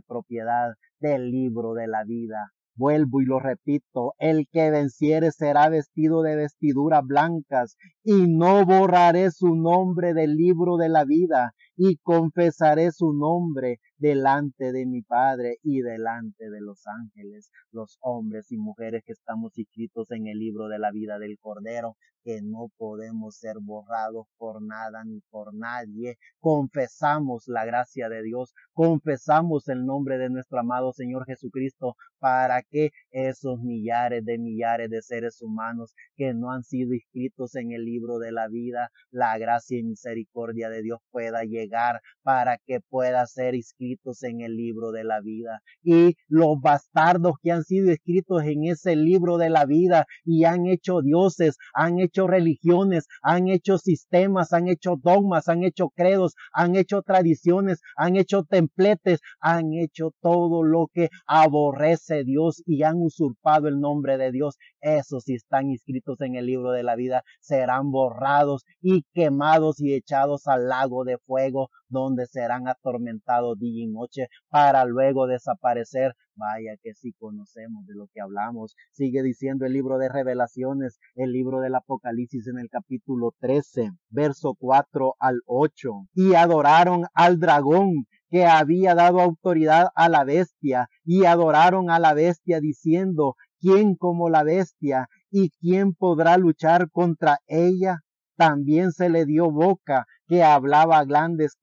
propiedad del libro de la vida. Vuelvo y lo repito, el que venciere será vestido de vestiduras blancas, y no borraré su nombre del libro de la vida, y confesaré su nombre delante de mi Padre y delante de los ángeles. Los hombres y mujeres que estamos inscritos en el libro de la vida del Cordero, que no podemos ser borrados por nada ni por nadie. Confesamos la gracia de Dios, confesamos el nombre de nuestro amado Señor Jesucristo, para que esos millares de seres humanos que no han sido inscritos en el libro de la vida, la gracia y misericordia de Dios pueda llegar para que pueda ser inscritos en el libro de la vida. Y los bastardos que han sido inscritos en ese libro de la vida y han hecho dioses, han hecho religiones, han hecho sistemas, han hecho dogmas, han hecho credos, han hecho tradiciones, han hecho templetes, han hecho todo lo que aborrece Dios y han usurpado el nombre de Dios. Esos, si están inscritos en el libro de la vida, serán borrados y quemados y echados al lago de fuego, donde serán atormentados día y noche para luego desaparecer. Vaya que sí conocemos de lo que hablamos. Sigue diciendo el libro de Revelaciones, el libro del Apocalipsis, en el capítulo 13, verso 4 al 8. Y adoraron al dragón, que había dado autoridad a la bestia, y adoraron a la bestia diciendo: ¿quién como la bestia? ¿Y quién podrá luchar contra ella? También se le dio boca, que hablaba grandes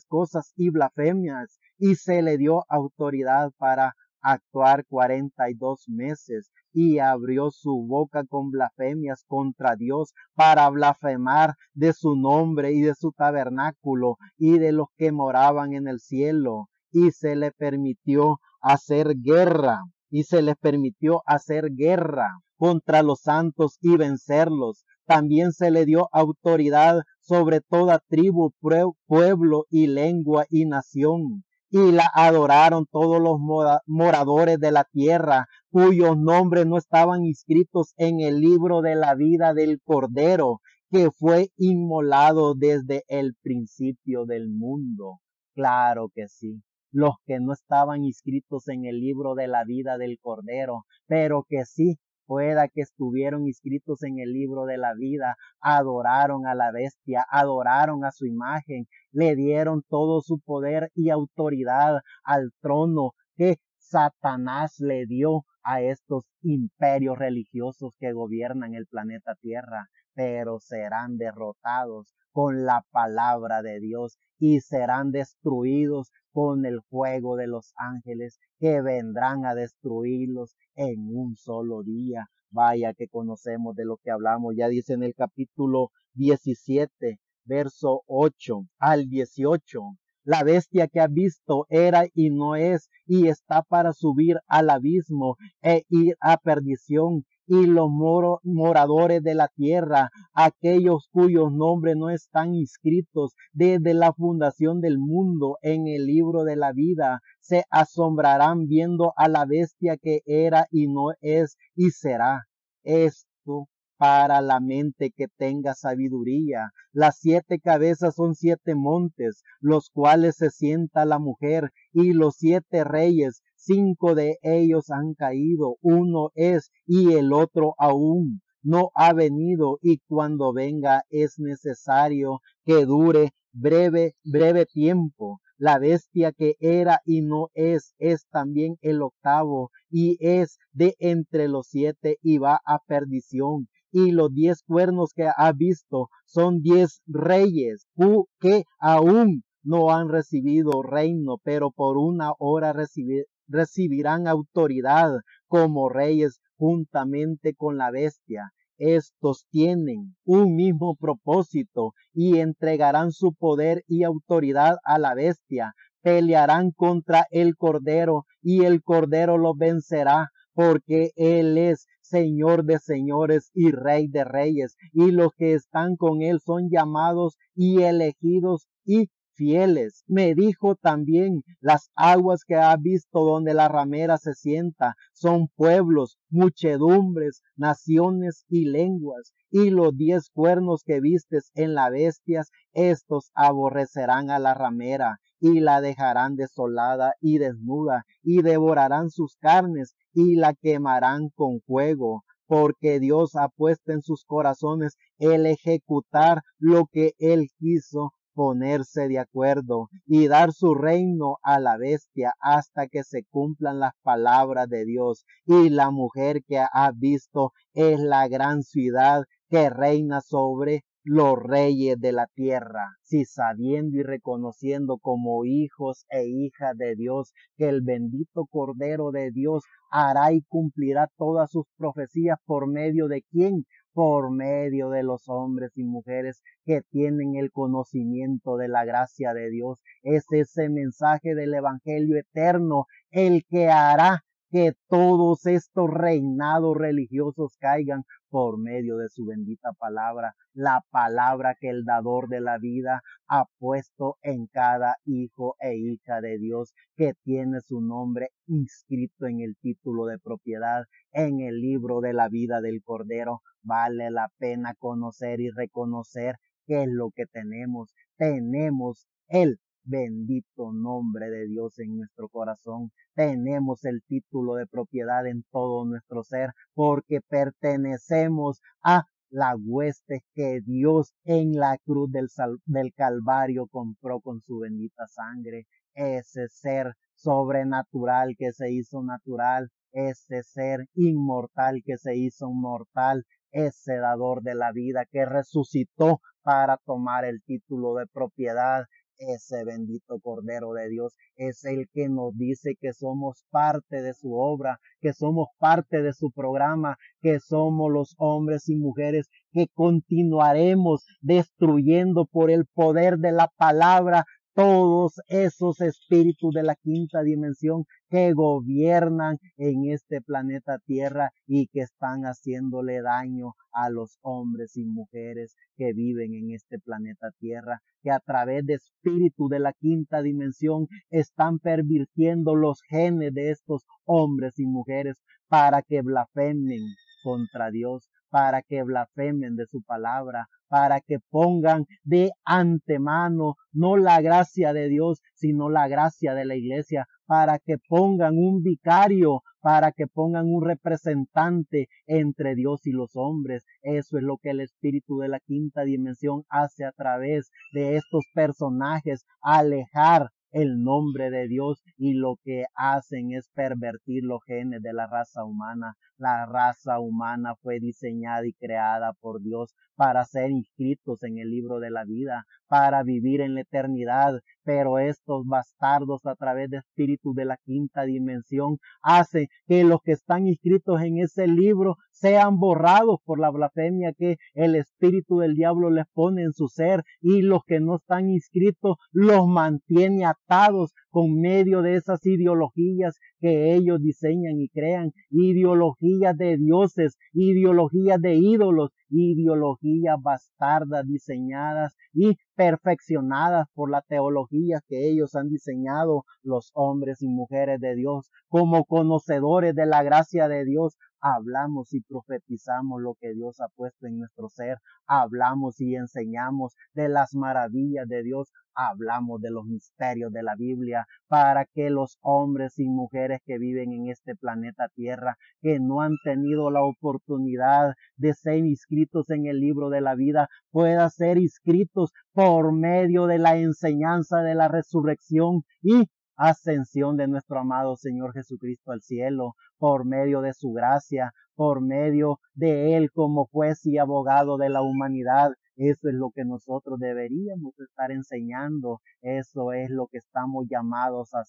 cosas y blasfemias, y se le dio autoridad para actuar 42 meses, y abrió su boca con blasfemias contra Dios, para blasfemar de su nombre y de su tabernáculo y de los que moraban en el cielo. Y se le permitió hacer guerra, contra los santos y vencerlos. También se le dio autoridad sobre toda tribu, pueblo y lengua y nación. Y la adoraron todos los moradores de la tierra, cuyos nombres no estaban inscritos en el libro de la vida del Cordero, que fue inmolado desde el principio del mundo. Claro que sí. Los que no estaban inscritos en el libro de la vida del Cordero, pero que sí, pueda que estuvieron inscritos en el libro de la vida, adoraron a la bestia, adoraron a su imagen, le dieron todo su poder y autoridad al trono que Satanás le dio a estos imperios religiosos que gobiernan el planeta Tierra, pero serán derrotados con la palabra de Dios y serán destruidos con el fuego de los ángeles, que vendrán a destruirlos en un solo día. Vaya que conocemos de lo que hablamos. Ya dice en el capítulo 17, verso 8 al 18. La bestia que has visto era y no es, y está para subir al abismo e ir a perdición. y los moradores de la tierra, aquellos cuyos nombres no están inscritos desde la fundación del mundo en el libro de la vida, se asombrarán viendo a la bestia que era y no es y será. Esto para la mente que tenga sabiduría. Las 7 cabezas son 7 montes, los cuales se sienta la mujer, y los 7 reyes, 5 de ellos han caído, uno es y el otro aún no ha venido, y cuando venga es necesario que dure breve tiempo. La bestia que era y no es también el octavo, y es de entre los 7 y va a perdición. Y los 10 cuernos que ha visto son 10 reyes que aún no han recibido reino, pero por una hora recibirán autoridad como reyes juntamente con la bestia. Estos tienen un mismo propósito y entregarán su poder y autoridad a la bestia. Pelearán contra el Cordero y el Cordero los vencerá, porque Él es Señor de señores y Rey de reyes, y los que están con Él son llamados y elegidos y fieles. Me dijo también, las aguas que has visto donde la ramera se sienta son pueblos, muchedumbres, naciones y lenguas. Y los 10 cuernos que vistes en las bestias, estos aborrecerán a la ramera y la dejarán desolada y desnuda, y devorarán sus carnes y la quemarán con fuego, porque Dios ha puesto en sus corazones el ejecutar lo que Él quiso, ponerse de acuerdo y dar su reino a la bestia hasta que se cumplan las palabras de Dios. Y la mujer que ha visto es la gran ciudad que reina sobre los reyes de la tierra. Si sabiendo y reconociendo como hijos e hijas de Dios que el bendito Cordero de Dios hará y cumplirá todas sus profecías, ¿por medio de quién? Por medio de los hombres y mujeres que tienen el conocimiento de la gracia de Dios. Es ese mensaje del Evangelio eterno el que hará que todos estos reinados religiosos caigan por medio de su bendita palabra, la palabra que el dador de la vida ha puesto en cada hijo e hija de Dios que tiene su nombre inscrito en el título de propiedad, en el libro de la vida del Cordero. Vale la pena conocer y reconocer qué es lo que tenemos. Tenemos el bendito nombre de Dios en nuestro corazón. Tenemos el título de propiedad en todo nuestro ser porque pertenecemos a la hueste que Dios en la cruz del Calvario compró con su bendita sangre. Ese ser sobrenatural que se hizo natural, ese ser inmortal que se hizo mortal, ese dador de la vida que resucitó para tomar el título de propiedad. Ese bendito Cordero de Dios es el que nos dice que somos parte de su obra, que somos parte de su programa, que somos los hombres y mujeres que continuaremos destruyendo por el poder de la palabra todos esos espíritus de la quinta dimensión que gobiernan en este planeta Tierra y que están haciéndole daño a los hombres y mujeres que viven en este planeta Tierra, que a través de espíritus de la quinta dimensión están pervirtiendo los genes de estos hombres y mujeres para que blasfemen contra Dios, para que blasfemen de su palabra, para que pongan de antemano no la gracia de Dios, sino la gracia de la iglesia, para que pongan un vicario, para que pongan un representante entre Dios y los hombres. Eso es lo que el espíritu de la quinta dimensión hace a través de estos personajes, alejar el nombre de Dios, y lo que hacen es pervertir los genes de la raza humana. La raza humana fue diseñada y creada por Dios para ser inscritos en el libro de la vida, para vivir en la eternidad, pero estos bastardos a través de espíritus de la quinta dimensión hacen que los que están inscritos en ese libro sean borrados por la blasfemia que el espíritu del diablo les pone en su ser, y los que no están inscritos los mantiene atados con medio de esas ideologías que ellos diseñan y crean, ideologías de dioses, ideologías de ídolos, ideologías bastardas diseñadas y perfeccionadas por la teología que ellos han diseñado los hombres y mujeres de Dios. Como conocedores de la gracia de Dios, hablamos y profetizamos lo que Dios ha puesto en nuestro ser, hablamos y enseñamos de las maravillas de Dios, hablamos de los misterios de la Biblia, para que los hombres y mujeres que viven en este planeta Tierra, que no han tenido la oportunidad de ser inscritos en el libro de la vida, puedan ser inscritos por medio de la enseñanza de la resurrección y ascensión de nuestro amado Señor Jesucristo al cielo, por medio de su gracia, por medio de Él como juez y abogado de la humanidad. Eso es lo que nosotros deberíamos estar enseñando. Eso es lo que estamos llamados a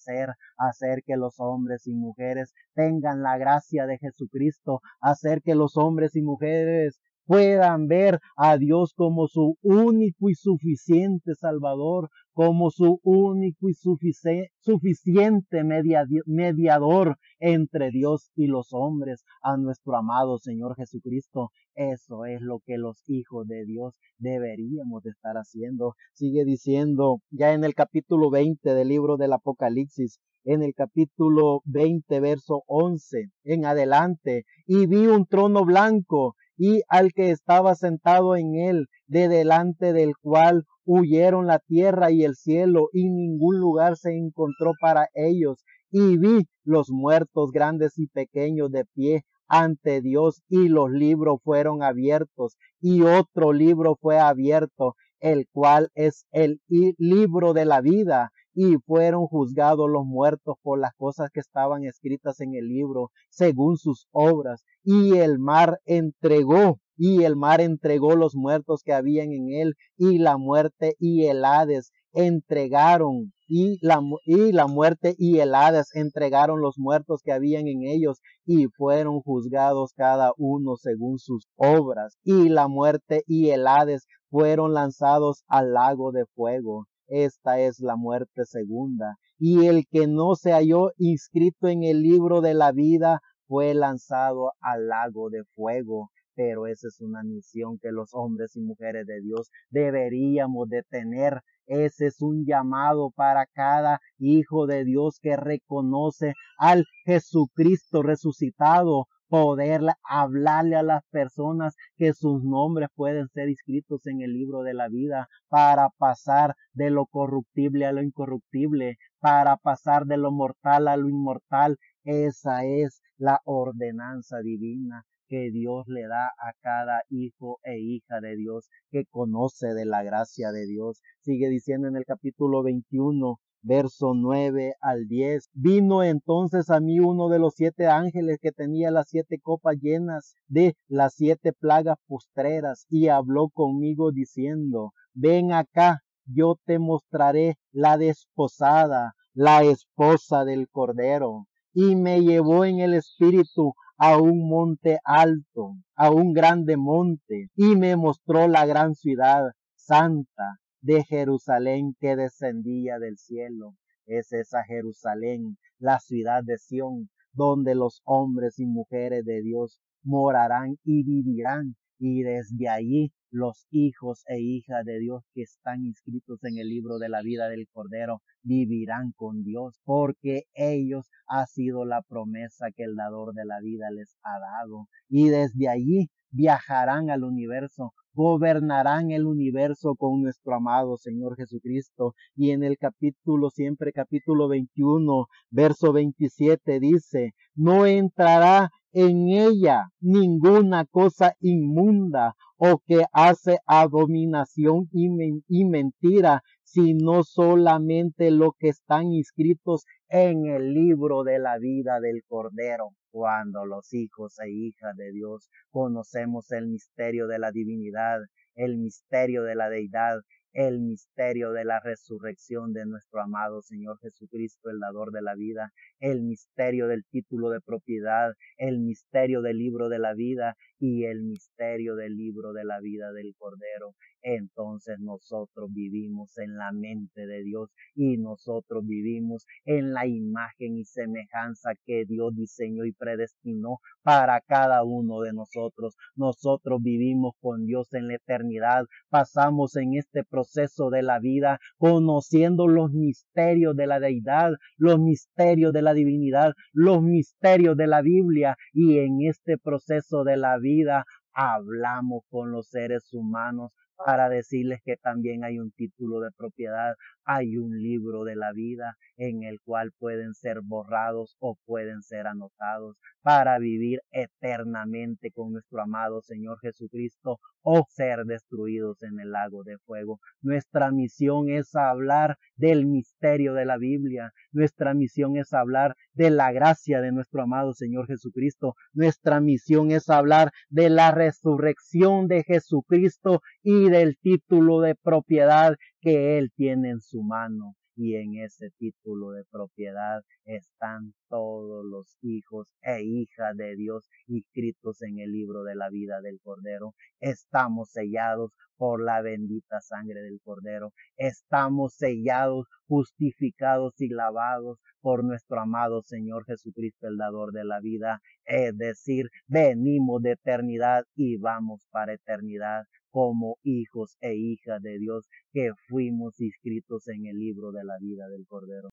hacer que los hombres y mujeres tengan la gracia de Jesucristo, hacer que los hombres y mujeres puedan ver a Dios como su único y suficiente Salvador, como su único y suficiente mediador entre Dios y los hombres, a nuestro amado Señor Jesucristo. Eso es lo que los hijos de Dios deberíamos de estar haciendo. Sigue diciendo ya en el capítulo 20 del libro del Apocalipsis, en el capítulo 20, verso 11 en adelante, y vi un trono blanco y al que estaba sentado en él, de delante del cual huyeron la tierra y el cielo, y ningún lugar se encontró para ellos. Y vi los muertos grandes y pequeños de pie ante Dios, y los libros fueron abiertos, y otro libro fue abierto, el cual es el libro de la vida, y fueron juzgados los muertos por las cosas que estaban escritas en el libro, según sus obras, y el mar entregó los muertos que habían en él, y la muerte y el Hades entregaron, y la muerte y el Hades entregaron los muertos que habían en ellos, y fueron juzgados cada uno según sus obras, y la muerte y el Hades fueron lanzados al lago de fuego. Esta es la muerte segunda. Y el que no se halló inscrito en el libro de la vida fue lanzado al lago de fuego. Pero esa es una misión que los hombres y mujeres de Dios deberíamos de tener. Ese es un llamado para cada hijo de Dios que reconoce al Jesucristo resucitado, poder hablarle a las personas que sus nombres pueden ser inscritos en el libro de la vida, para pasar de lo corruptible a lo incorruptible, para pasar de lo mortal a lo inmortal. Esa es la ordenanza divina que Dios le da a cada hijo e hija de Dios que conoce de la gracia de Dios. Sigue diciendo en el capítulo 21, verso 9 al 10. Vino entonces a mí uno de los 7 ángeles que tenía las 7 copas llenas de las 7 plagas postreras, y habló conmigo diciendo: ven acá, yo te mostraré la desposada, la esposa del Cordero. Y me llevó en el espíritu a un monte alto, a un grande monte, y me mostró la gran ciudad santa de Jerusalén, que descendía del cielo. Es esa Jerusalén, la ciudad de Sión, donde los hombres y mujeres de Dios morarán y vivirán. Y desde allí los hijos e hijas de Dios que están inscritos en el libro de la vida del Cordero vivirán con Dios, porque ellos ha sido la promesa que el dador de la vida les ha dado. Y desde allí viajarán al universo, gobernarán el universo con nuestro amado Señor Jesucristo. Y en el capítulo 21, verso 27 dice: no entrará en ella ninguna cosa inmunda o que hace abominación y mentira, sino solamente lo que están inscritos en el libro de la vida del Cordero. Cuando los hijos e hijas de Dios conocemos el misterio de la divinidad, el misterio de la deidad, el misterio de la resurrección de nuestro amado Señor Jesucristo, el dador de la vida, el misterio del título de propiedad, el misterio del libro de la vida y el misterio del libro de la vida del Cordero. entonces nosotros vivimos en la mente de Dios y nosotros vivimos en la imagen y semejanza que Dios diseñó y predestinó para cada uno de nosotros. Nosotros vivimos con Dios en la eternidad, pasamos en este proceso de la vida conociendo los misterios de la deidad, los misterios de la divinidad, los misterios de la Biblia, y en este proceso de la vida hablamos con los seres humanos para decirles que también hay un título de propiedad, hay un libro de la vida en el cual pueden ser borrados o pueden ser anotados para vivir eternamente con nuestro amado Señor Jesucristo o ser destruidos en el lago de fuego. Nuestra misión es hablar del misterio de la Biblia. Nuestra misión es hablar de la gracia de nuestro amado Señor Jesucristo. Nuestra misión es hablar de la resurrección de Jesucristo y del título de propiedad que Él tiene en su mano. Y en ese título de propiedad están todos los hijos e hijas de Dios inscritos en el libro de la vida del Cordero. Estamos sellados por la bendita sangre del Cordero. Estamos sellados, justificados y lavados por nuestro amado Señor Jesucristo, el dador de la vida. Es decir, venimos de eternidad y vamos para eternidad como hijos e hijas de Dios que fuimos inscritos en el libro de la vida del Cordero.